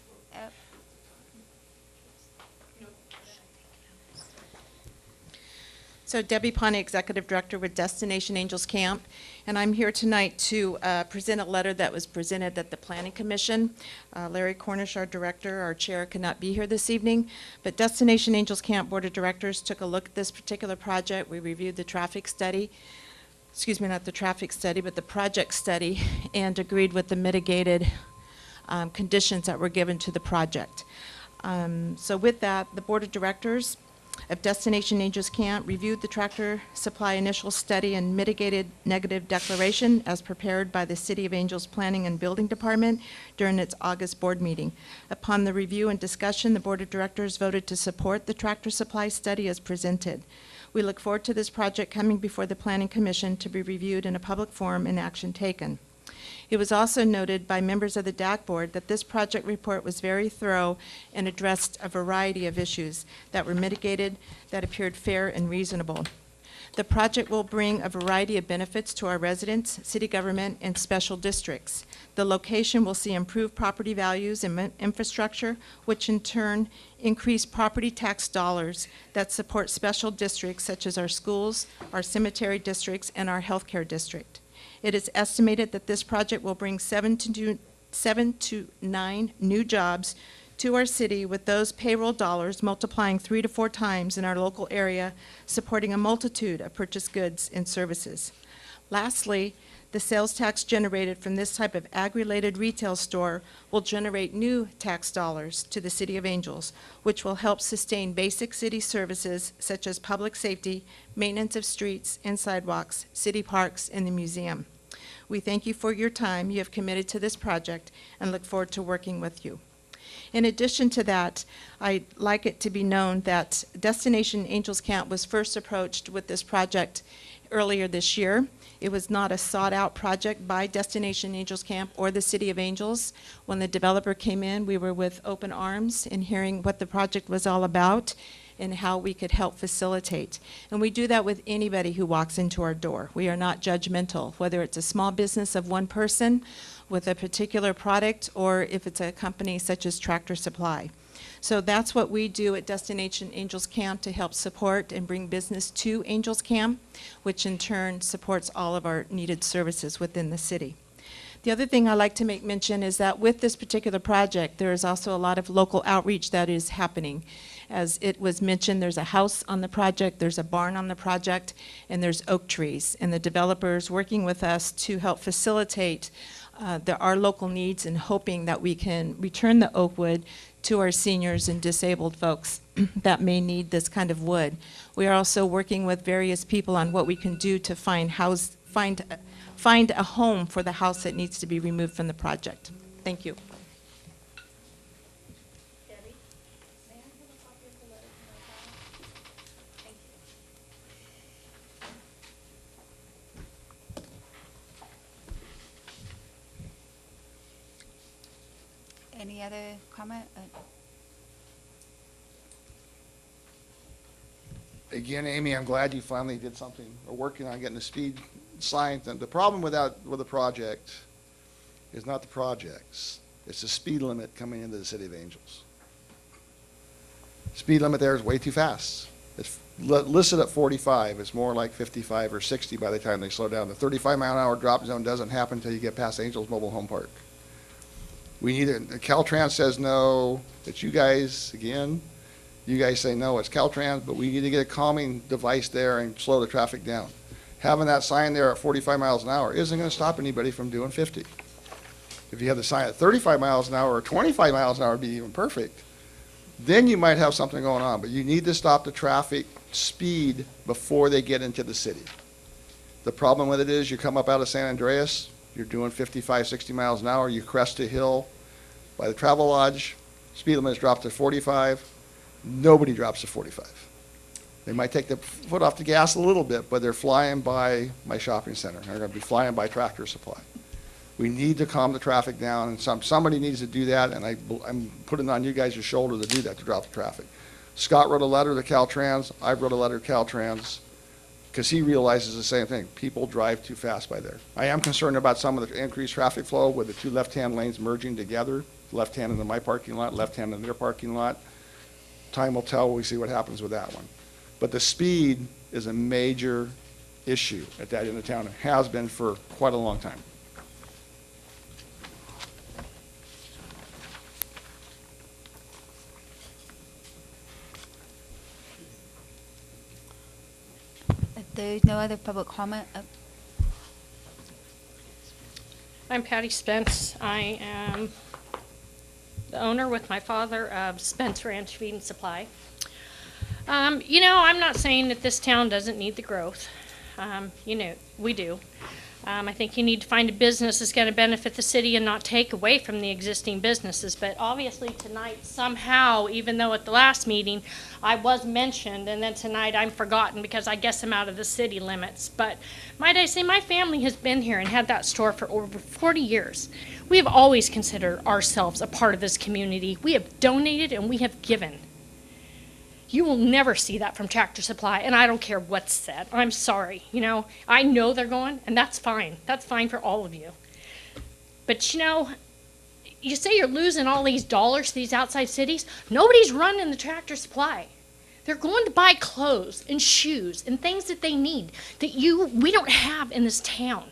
So Debbie Pawnee, Executive Director with Destination Angels Camp, and I'm here tonight to present a letter that was presented at the Planning Commission. Larry Cornish, our Director, our Chair, could not be here this evening, but Destination Angels Camp Board of Directors took a look at this particular project. We reviewed the traffic study, excuse me, not the traffic study, but the project study, and agreed with the mitigated conditions that were given to the project. So with that, the Board of Directors of Destination Angels Camp reviewed the Tractor Supply initial study and mitigated negative declaration as prepared by the City of Angels Planning and Building Department during its August board meeting. Upon the review and discussion, the Board of Directors voted to support the Tractor Supply study as presented. We look forward to this project coming before the Planning Commission to be reviewed in a public forum and action taken. It was also noted by members of the DAC board that this project report was very thorough and addressed a variety of issues that were mitigated that appeared fair and reasonable. The project will bring a variety of benefits to our residents, city government, and special districts. The location will see improved property values and infrastructure, which in turn increase property tax dollars that support special districts such as our schools, our cemetery districts, and our healthcare district. It is estimated that this project will bring 7 to 9 new jobs to our city, with those payroll dollars multiplying 3 to 4 times in our local area, supporting a multitude of purchased goods and services. Lastly, the sales tax generated from this type of ag-related retail store will generate new tax dollars to the City of Angels, which will help sustain basic city services such as public safety, maintenance of streets and sidewalks, city parks, and the museum. We thank you for your time you have committed to this project and look forward to working with you. In addition to that, I'd like it to be known that Destination Angels Camp was first approached with this project earlier this year. It was not a sought-out project by Destination Angels Camp or the City of Angels. When the developer came in, we were with open arms in hearing what the project was all about and how we could help facilitate. And we do that with anybody who walks into our door. We are not judgmental, whether it's a small business of one person with a particular product or if it's a company such as Tractor Supply. So that's what we do at Destination Angels Camp to help support and bring business to Angels Camp, which in turn supports all of our needed services within the city. The other thing I like to make mention is that with this particular project, there is also a lot of local outreach that is happening. As it was mentioned, there's a house on the project, there's a barn on the project, and there's oak trees. And the developers working with us to help facilitate our local needs and hoping that we can return the oak wood to our seniors and disabled folks that may need this kind of wood. We are also working with various people on what we can do to find a home for the house that needs to be removed from the project. Thank you. Debbie, may I have a copy of the letter from my file? Thank you. Any other comment? Again, Amy, I'm glad you finally did something, or working on getting the speed signs. And the problem with the project is not the projects. It's the speed limit coming into the City of Angels. Speed limit there is way too fast. It's listed at 45. It's more like 55 or 60 by the time they slow down. The 35-mile-an-hour drop zone doesn't happen until you get past Angels Mobile Home Park. We need it. Caltrans says no. It's you guys, again. You guys say no, it's Caltrans, but we need to get a calming device there and slow the traffic down. Having that sign there at 45 miles an hour isn't going to stop anybody from doing 50. If you have the sign at 35 miles an hour or 25 miles an hour, it'd be even perfect. Then you might have something going on, but you need to stop the traffic speed before they get into the city. The problem with it is you come up out of San Andreas, you're doing 55, 60 miles an hour, you crest a hill by the Travel Lodge, speed limit is dropped to 45. Nobody drops to 45. They might take their foot off the gas a little bit, but they're flying by my shopping center. They're going to be flying by Tractor Supply. We need to calm the traffic down, and somebody needs to do that, and I'm putting on you guys' shoulder to do that, to drop the traffic. Scott wrote a letter to Caltrans. I wrote a letter to Caltrans because he realizes the same thing. People drive too fast by there. I am concerned about some of the increased traffic flow with the two left-hand lanes merging together, left-hand in my parking lot, left-hand in their parking lot. Time will tell. We see what happens with that one. But the speed is a major issue at that end of town. It has been for quite a long time. If there's no other public comment, I'm Patty Spence. I am the owner with my father of Spence Ranch Feed and Supply. You know, I'm not saying that this town doesn't need the growth. You know, we do. I think you need to find a business that's going to benefit the city and not take away from the existing businesses. But obviously tonight, somehow, even though at the last meeting I was mentioned, and then tonight I'm forgotten because I guess I'm out of the city limits. But might I say, my family has been here and had that store for over 40 years. We have always considered ourselves a part of this community. We have donated and we have given. You will never see that from Tractor Supply, and I don't care what's said. I'm sorry, you know. I know they're going, and that's fine. That's fine for all of you. But, you know, you say you're losing all these dollars to these outside cities. Nobody's running the Tractor Supply. They're going to buy clothes and shoes and things that they need that we don't have in this town.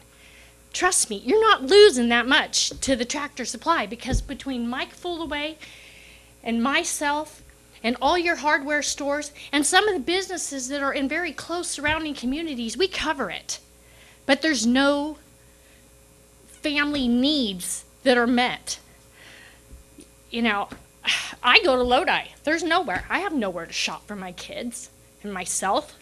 Trust me, you're not losing that much to the Tractor Supply, because between Mike Fullaway and myself and all your hardware stores and some of the businesses that are in very close surrounding communities, we cover it. But there's no family needs that are met. You know, I go to Lodi. There's nowhere. I have nowhere to shop for my kids and myself.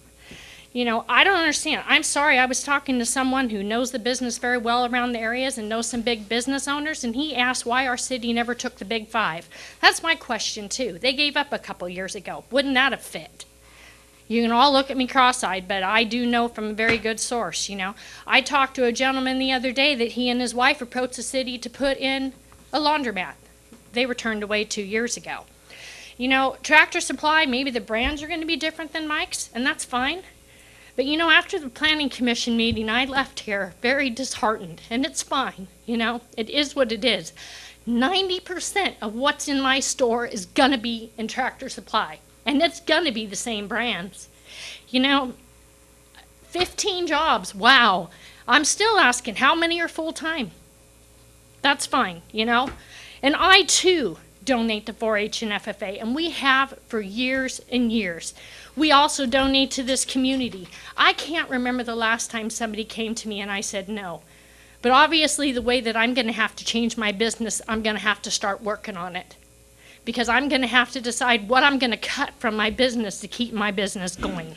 You know, I don't understand. I'm sorry. I was talking to someone who knows the business very well around the areas and knows some big business owners, and he asked why our city never took the Big Five. That's my question, too. They gave up a couple years ago. Wouldn't that have fit? You can all look at me cross-eyed, but I do know from a very good source, you know. I talked to a gentleman the other day that he and his wife approached the city to put in a laundromat. They were turned away 2 years ago. You know, Tractor Supply, maybe the brands are going to be different than Mike's, and that's fine. But, you know, after the Planning Commission meeting, I left here very disheartened, and it's fine, you know. It is what it is. 90% of what's in my store is going to be in Tractor Supply, and it's going to be the same brands. You know, 15 jobs, wow. I'm still asking, how many are full-time? That's fine, you know. And I, too, donate to 4-H and FFA, and we have for years and years. We also donate to this community. I can't remember the last time somebody came to me and I said no. But obviously the way that I'm going to have to change my business, I'm going to have to start working on it. Because I'm going to have to decide what I'm going to cut from my business to keep my business going.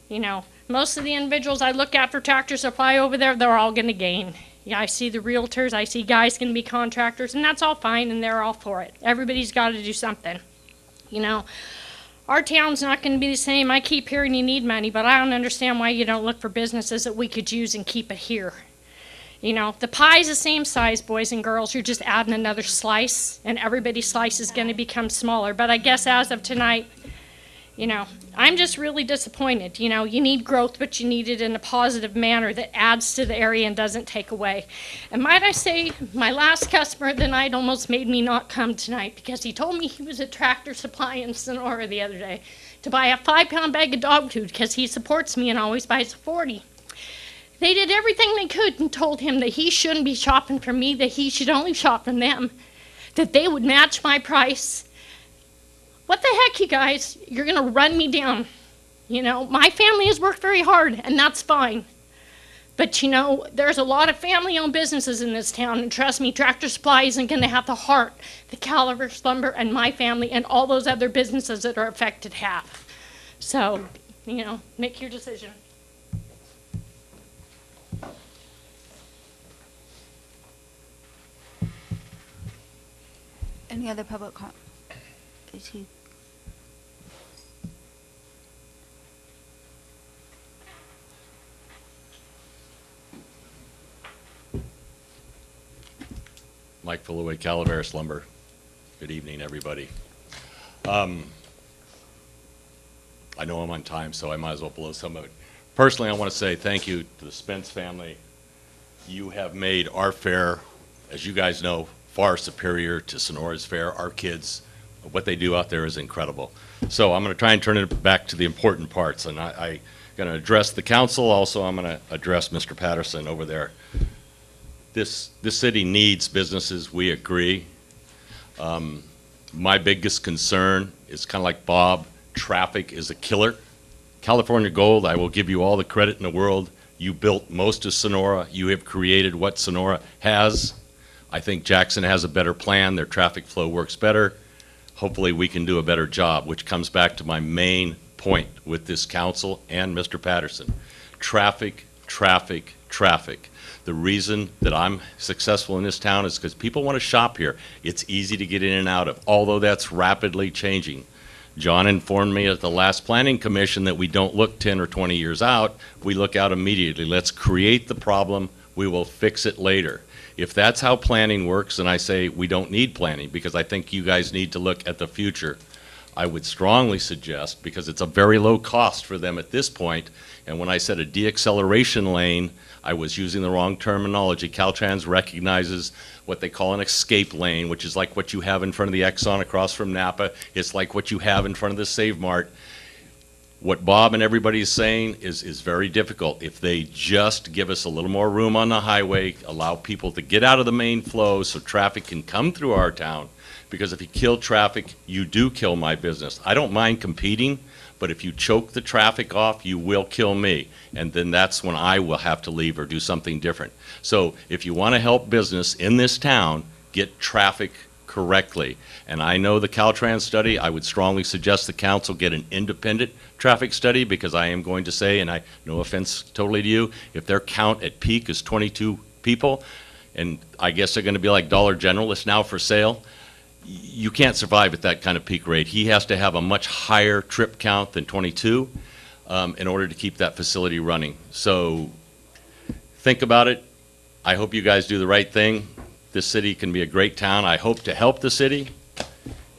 You know, most of the individuals I look at for Tractor Supply over there, they're all going to gain. Yeah, I see the realtors, I see guys going to be contractors, and that's all fine, and they're all for it. Everybody's got to do something. You know, our town's not going to be the same. I keep hearing you need money, but I don't understand why you don't look for businesses that we could use and keep it here. You know, the pie's the same size, boys and girls. You're just adding another slice, and everybody's slice is going to become smaller. But I guess as of tonight, you know, I'm just really disappointed. You know, you need growth, but you need it in a positive manner that adds to the area and doesn't take away. And might I say, my last customer of the night almost made me not come tonight because he told me he was at Tractor Supply in Sonora the other day to buy a 5-pound bag of dog food because he supports me and always buys a 40. They did everything they could and told him that he shouldn't be shopping from me, that he should only shop from them, that they would match my price. What the heck, you guys? You're going to run me down. You know, my family has worked very hard, and that's fine. But, you know, there's a lot of family-owned businesses in this town, and trust me, Tractor Supply isn't going to have the heart that Calaveras Lumber and my family and all those other businesses that are affected have. So, you know, make your decision. Any other public comment? Is he? Mike Fullaway, Calaveras Lumber. Good evening, everybody. I know I'm on time, so I might as well blow some of it. Personally, I want to say thank you to the Spence family. You have made our fair, as you guys know, far superior to Sonora's fair. Our kids, what they do out there is incredible. So I'm going to try and turn it back to the important parts, and I'm going to address the council. Also, I'm going to address Mr. Patterson over there. This city needs businesses. We agree. My biggest concern is kind of like Bob. Traffic is a killer. California Gold, I will give you all the credit in the world. You built most of Sonora. You have created what Sonora has. I think Jackson has a better plan. Their traffic flow works better. Hopefully we can do a better job, which comes back to my main point with this council and Mr. Patterson. Traffic, traffic, traffic. The reason that I'm successful in this town is because people want to shop here. It's easy to get in and out of, although that's rapidly changing. John informed me at the last planning commission that we don't look 10 or 20 years out. We look out immediately. Let's create the problem. We will fix it later. If that's how planning works, then I say we don't need planning, because I think you guys need to look at the future. I would strongly suggest, because it's a very low cost for them at this point, and when I said a deacceleration lane, I was using the wrong terminology. Caltrans recognizes what they call an escape lane, which is like what you have in front of the Exxon across from Napa. It's like what you have in front of the Save Mart. What Bob and everybody is saying is very difficult. If they just give us a little more room on the highway, allow people to get out of the main flow so traffic can come through our town, because if you kill traffic, you do kill my business. I don't mind competing, but if you choke the traffic off, you will kill me. And then that's when I will have to leave or do something different. So if you want to help business in this town, get traffic correctly. And I know the Caltrans study, I would strongly suggest the council get an independent traffic study, because I am going to say, and no offense totally to you, if their count at peak is 22 people, and I guess they're going to be like Dollar General, it's now for sale, you can't survive at that kind of peak rate. He has to have a much higher trip count than 22 in order to keep that facility running. So think about it. I hope you guys do the right thing. This city can be a great town. I hope to help the city.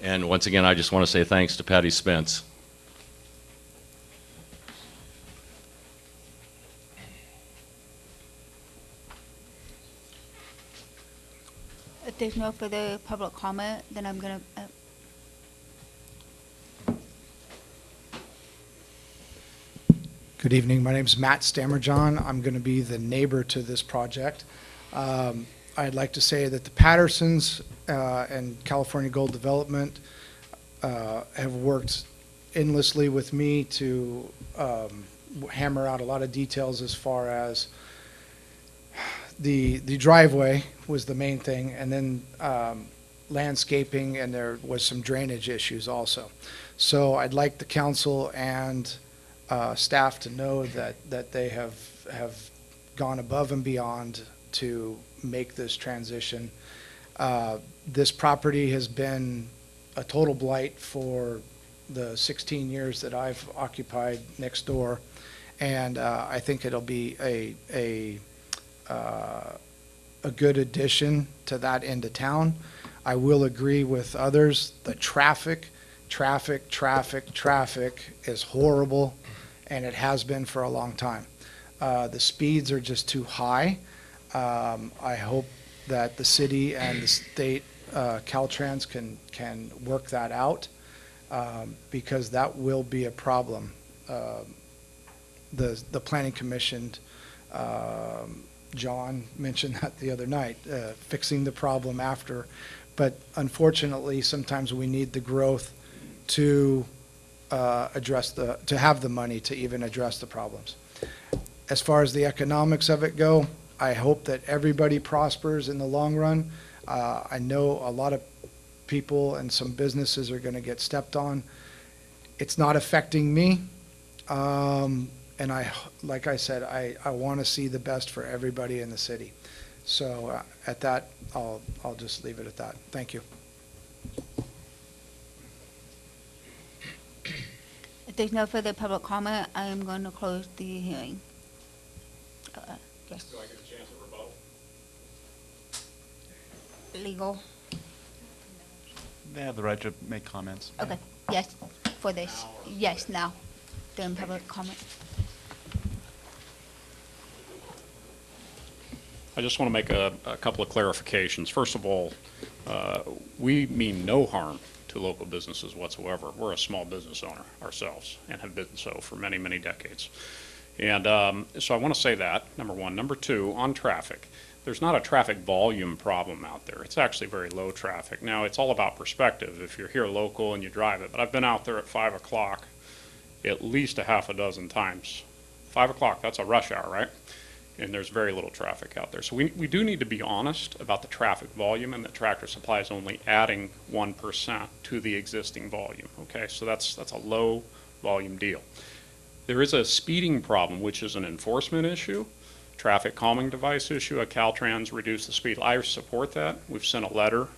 And once again, I just want to say thanks to Patty Spence. If there's no further public comment, then I'm gonna, Good evening. My name is Matt Stammerjohn. I'm going to be the neighbor to this project. I'd like to say that the Pattersons and California Gold Development have worked endlessly with me to hammer out a lot of details as far as the driveway was the main thing, and then landscaping, and there was some drainage issues also. So I'd like the council and staff to know that they have gone above and beyond to make this transition. This property has been a total blight for the 16 years that I've occupied next door, and I think it'll be a good addition to that end of town. I will agree with others. The traffic is horrible, and it has been for a long time. The speeds are just too high. I hope that the city and the state, Caltrans, can work that out, because that will be a problem. The Planning Commission, John mentioned that the other night, fixing the problem after. But unfortunately, sometimes we need the growth to to have the money to even address the problems. As far as the economics of it go, I hope that everybody prospers in the long run. I know a lot of people and some businesses are going to get stepped on. It's not affecting me. And like I said, I want to see the best for everybody in the city. So at that, I'll just leave it at that. Thank you. if there's no further public comment, I am going to close the hearing. Yes. Do I get a chance at rebuttal? Legal. They have the right to make comments. Okay, yes, for this. Yes, now, during public comment. I just want to make a couple of clarifications. First of all, we mean no harm to local businesses whatsoever. We're a small business owner ourselves and have been so for many, many decades. And so I want to say that, number one. Number two, on traffic, there's not a traffic volume problem out there. It's actually very low traffic. Now, it's all about perspective if you're here local and you drive it. But I've been out there at 5 o'clock at least a half a dozen times. 5 o'clock, that's a rush hour, right? And there's very little traffic out there. So we do need to be honest about the traffic volume, and that Tractor Supply is only adding 1% to the existing volume, okay? So that's a low volume deal. There is a speeding problem, which is an enforcement issue, traffic calming device issue. A Caltrans reduce the speed. I support that. We've sent a letter.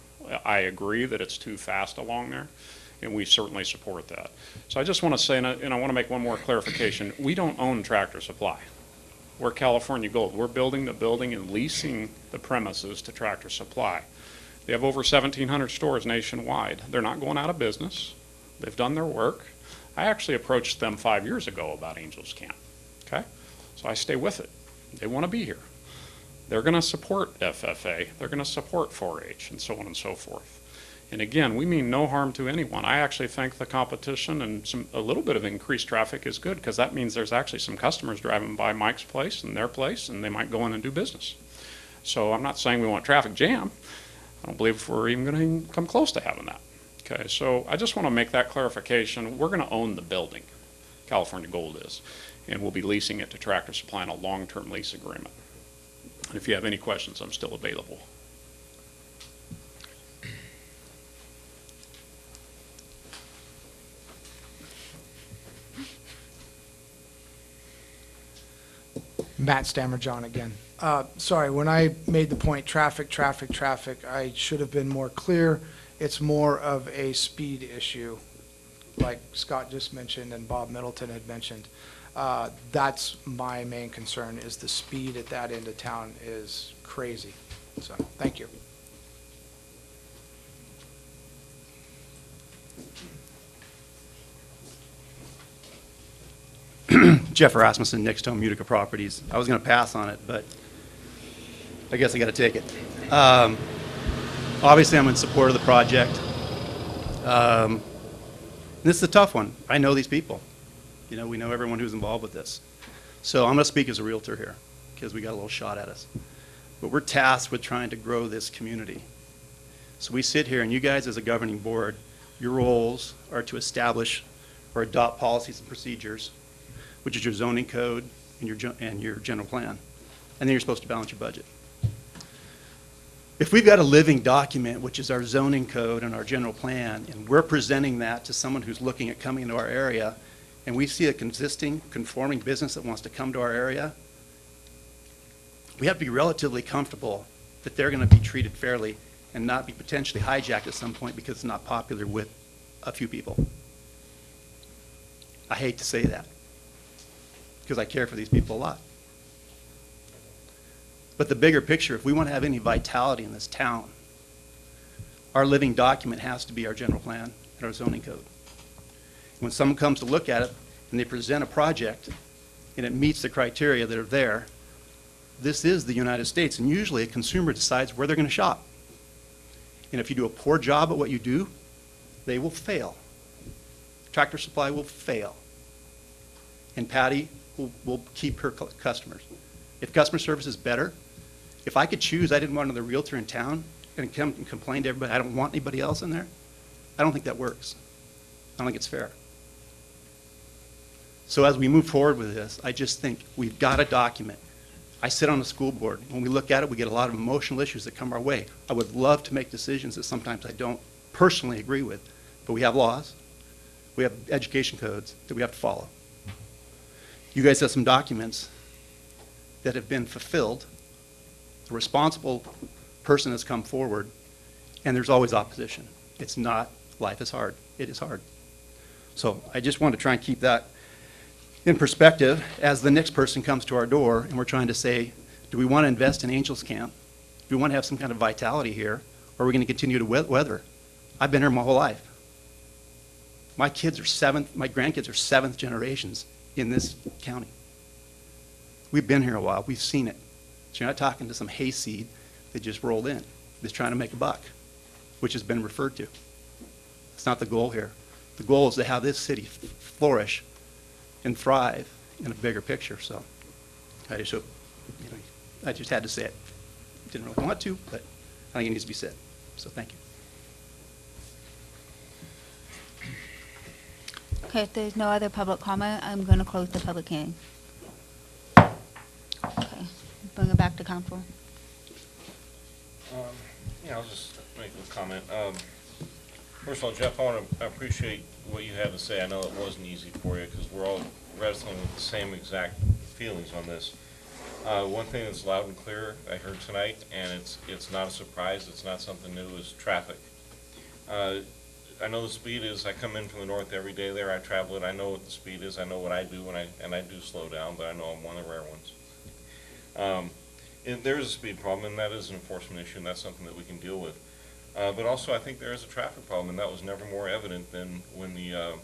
I agree that it's too fast along there, and we certainly support that. So I just want to say, and I want to make one more clarification, we don't own Tractor Supply. We're California Gold. We're building the building and leasing the premises to Tractor Supply. They have over 1,700 stores nationwide. They're not going out of business. They've done their work. I actually approached them 5 years ago about Angels Camp, okay? So I stay with it. They want to be here. They're going to support FFA. They're going to support 4-H and so on and so forth. And again, we mean no harm to anyone. I actually think the competition and a little bit of increased traffic is good because that means there's actually some customers driving by Mike's place and their place, and they might go in and do business. So I'm not saying we want traffic jam. I don't believe we're even going to come close to having that. Okay, so I just want to make that clarification. We're going to own the building, California Gold is, and we'll be leasing it to Tractor Supply in a long-term lease agreement. And if you have any questions, I'm still available. Matt Stammer-John again. Sorry, when I made the point, traffic, I should have been more clear. It's more of a speed issue, like Scott just mentioned and Bob Middleton had mentioned. That's my main concern, is the speed at that end of town is crazy. So, thank you. Jeff Rasmussen, next home Utica Properties. I was going to pass on it, but I guess I got to take it. Obviously, I'm in support of the project. This is a tough one. I know these people. You know, we know everyone who's involved with this. So I'm going to speak as a realtor here because we got a little shot at us. But we're tasked with trying to grow this community. So we sit here, and you guys as a governing board, your roles are to establish or adopt policies and procedures, which is your zoning code and your general plan. And then you're supposed to balance your budget. If we've got a living document, which is our zoning code and our general plan, and we're presenting that to someone who's looking at coming into our area, and we see a consisting, conforming business that wants to come to our area, we have to be relatively comfortable that they're going to be treated fairly and not be potentially hijacked at some point because it's not popular with a few people. I hate to say that because I care for these people a lot. But the bigger picture, if we want to have any vitality in this town, our living document has to be our general plan and our zoning code. When someone comes to look at it and they present a project and it meets the criteria that are there, this is the United States, and usually a consumer decides where they're going to shop. And if you do a poor job at what you do, they will fail. Tractor Supply will fail. And Patty will keep her customers. If customer service is better, if I could choose, I didn't want another realtor in town and come and complain to everybody, I don't want anybody else in there, I don't think that works. I don't think it's fair. So as we move forward with this, I just think we've got a document. I sit on the school board. When we look at it, we get a lot of emotional issues that come our way. I would love to make decisions that sometimes I don't personally agree with, but we have laws, we have education codes that we have to follow. You guys have some documents that have been fulfilled. The responsible person has come forward, and there's always opposition. It's not, life is hard. It is hard. So I just want to try and keep that in perspective as the next person comes to our door and we're trying to say, do we want to invest in Angels Camp? Do we want to have some kind of vitality here, or are we going to continue to weather? I've been here my whole life. My grandkids are seventh generations in this county. We've been here a while. We've seen it. So you're not talking to some hayseed that just rolled in, that's trying to make a buck, which has been referred to. That's not the goal here. The goal is to have this city flourish and thrive in a bigger picture. So I just hope, I just had to say it. Didn't really want to, but I think it needs to be said. So thank you. Okay, if there's no other public comment, I'm going to close the public hearing. Okay, bring it back to council. Yeah, I'll just make a comment. First of all, Jeff, I appreciate what you have to say. I know it wasn't easy for you because we're all wrestling with the same exact feelings on this. One thing that's loud and clear I heard tonight, and it's not a surprise, it's not something new, is traffic. I know the speed is, I come in from the north every day there, I travel it, I know what the speed is, I know what I do, and I do slow down, but I know I'm one of the rare ones. There's a speed problem, and that is an enforcement issue, and that's something that we can deal with. But also, I think there is a traffic problem, and that was never more evident than when the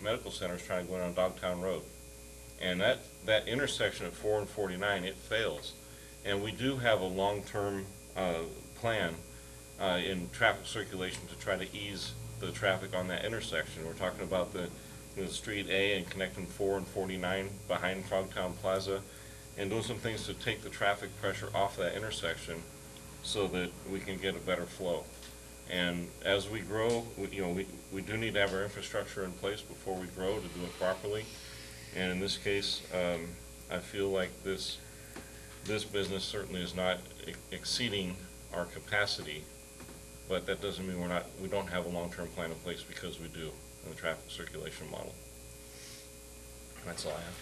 medical center is trying to go in on Dogtown Road. And that intersection at 4 and 49, it fails. And we do have a long-term plan in traffic circulation to try to ease the traffic on that intersection. We're talking about the Street A and connecting 4 and 49 behind Frogtown Plaza, and doing some things to take the traffic pressure off that intersection so that we can get a better flow. And as we grow, we do need to have our infrastructure in place before we grow to do it properly. And in this case, I feel like this business certainly is not exceeding our capacity, but that doesn't mean we don't have a long-term plan in place, because we do in the traffic circulation model. That's all I have.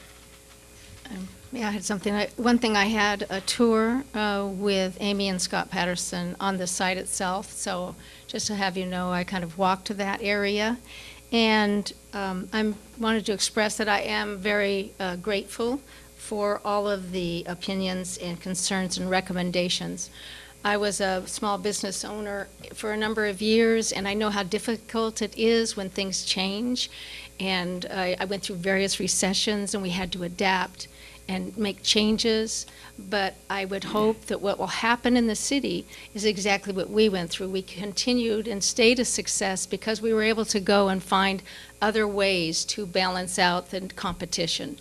Yeah, I had something. One thing, I had a tour with Amy and Scott Patterson on the site itself. So just to have you know, I kind of walked to that area. And I wanted to express that I am very grateful for all of the opinions and concerns and recommendations. I was a small business owner for a number of years, and I know how difficult it is when things change. And I went through various recessions, and we had to adapt and make changes. But I would hope that what will happen in the city is exactly what we went through. We continued and stayed a success because we were able to go and find other ways to balance out the competition.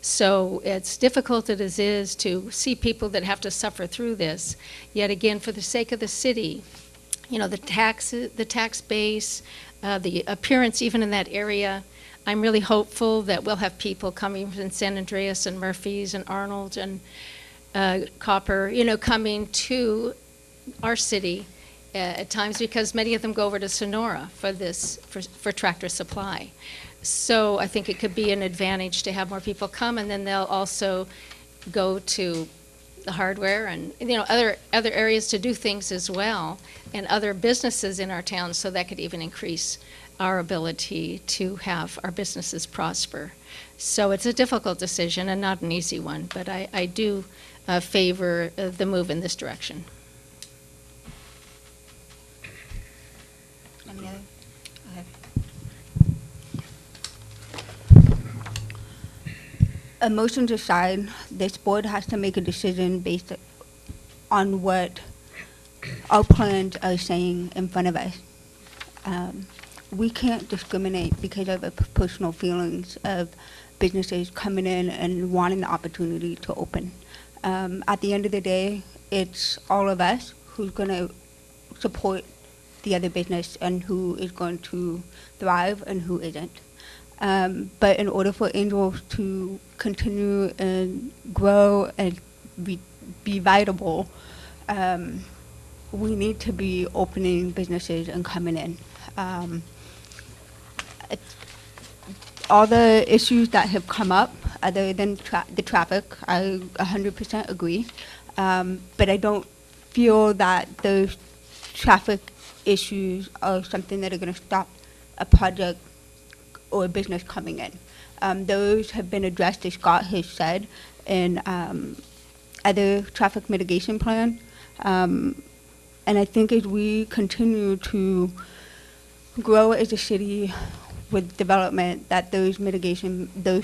So it's difficult as it is to see people that have to suffer through this. Yet again, for the sake of the city, the tax base, the appearance even in that area, I'm really hopeful that we'll have people coming from San Andreas and Murphy's and Arnold and Copper, coming to our city at times, because many of them go over to Sonora for Tractor Supply. So I think it could be an advantage to have more people come, and then they'll also go to the hardware and other areas to do things as well, and other businesses in our town, so that could even increase our ability to have our businesses prosper. So it's a difficult decision and not an easy one, but I do favor the move in this direction. Any other? A motion to sign, this board has to make a decision based on what our plans are saying in front of us. We can't discriminate because of the personal feelings of businesses coming in and wanting the opportunity to open. At the end of the day, it's all of us who's going to support the other business and who is going to thrive and who isn't. But in order for Angels to continue and grow and be viable, we need to be opening businesses and coming in. All the issues that have come up, other than the traffic, I 100% agree. But I don't feel that those traffic issues are something that are going to stop a project or a business coming in. Those have been addressed, as Scott has said, in other traffic mitigation plan. And I think as we continue to grow as a city with development, that those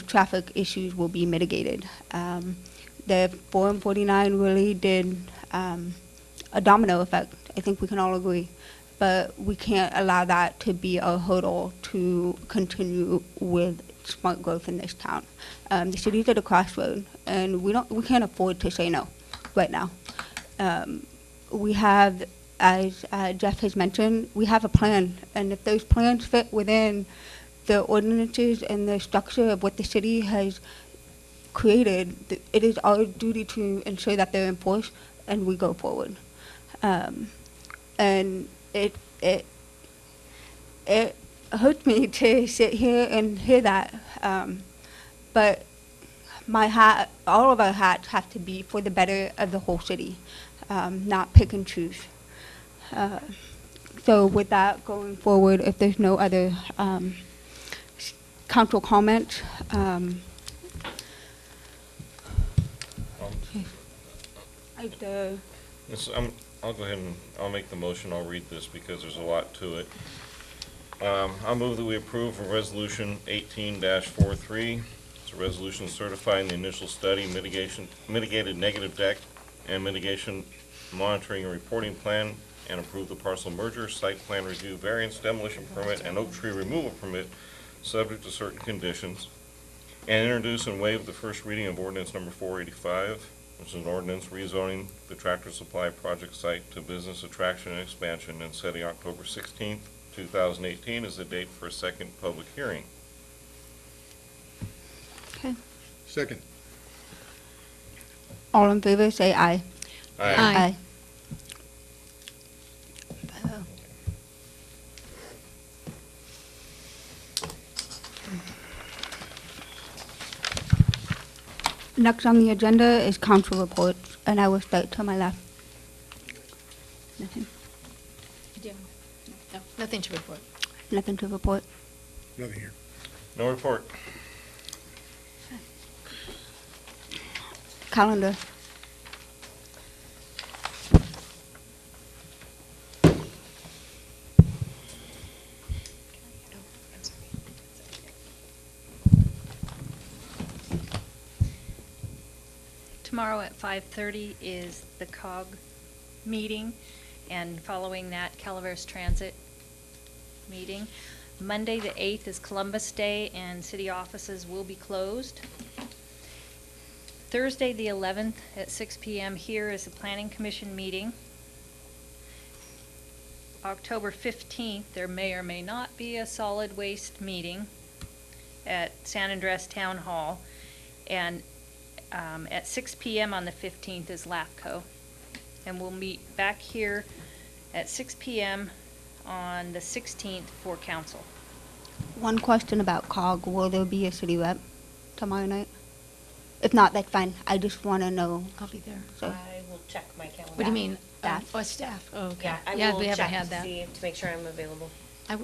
traffic issues will be mitigated. The 4 and 49 really did a domino effect. I think we can all agree. But we can't allow that to be a hurdle to continue with smart growth in this town. The city's at a crossroad, and we can't afford to say no right now. We have, as Jeff has mentioned, we have a plan, and if those plans fit within the ordinances and the structure of what the city has created, it is our duty to ensure that they're enforced and we go forward. And it hurts me to sit here and hear that, but all of our hats have to be for the better of the whole city, not pick and choose. So with that, going forward, if there's no other council comment, I'll go ahead and I'll make the motion. I'll read this because there's a lot to it. I'll move that we approve of Resolution 18-43. It's a resolution certifying the initial study, mitigated negative deck, and mitigation monitoring and reporting plan, and approve the parcel merger, site plan review, variance, demolition permit, and oak tree removal permit, subject to certain conditions, and introduce and waive the first reading of ordinance number 485, which is an ordinance rezoning the Tractor Supply project site to business attraction and expansion, and setting October 16th, 2018 as the date for a second public hearing. Okay. Second. All in favor, say aye. Aye. Aye. Next on the agenda is council reports, and I will start to my left. Nothing, No, nothing to report. nothing to report. Nothing here. No report. Calendar. Tomorrow at 5:30 is the COG meeting, and following that, Calaveras Transit meeting. Monday, the 8th, is Columbus Day, and city offices will be closed. Thursday, the 11th, at 6 p.m. here is the Planning Commission meeting. October 15th, there may or may not be a solid waste meeting at San Andres Town Hall. And at 6 p.m. on the 15th is LAFCO. And we'll meet back here at 6 p.m. on the 16th for council. One question about COG, will there be a city rep tomorrow night? If not, that's fine. I just want to know. I'll be there. So, I will check my calendar. What do you mean? Staff. Oh, staff, oh, okay. Yeah, I Yeah, will we haven't check had to that. see, to make sure I'm available. I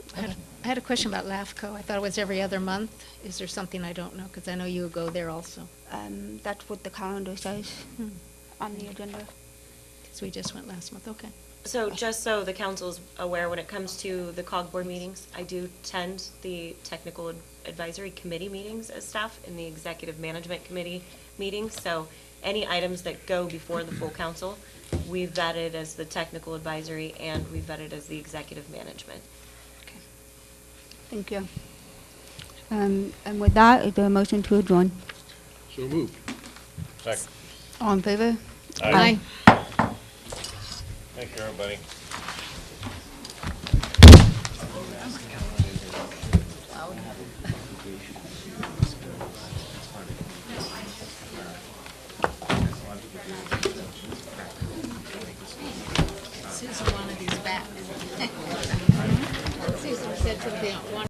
had a question about LAFCO. I thought it was every other month. Is there something I don't know? Because I know you go there also. that's what the calendar says on the agenda. Because we just went last month, okay. So just so the council's aware, when it comes to the COG board meetings, I do tend the technical advisory committee meetings as staff in the executive management committee meetings. So any items that go before the full council, we vetted as the technical advisory and we vetted as the executive management. Thank you. And with that, is there a motion to adjourn? So moved. Second. All in favor? Aye. Thank you, everybody. Susan wanted these back. Susan said to the one.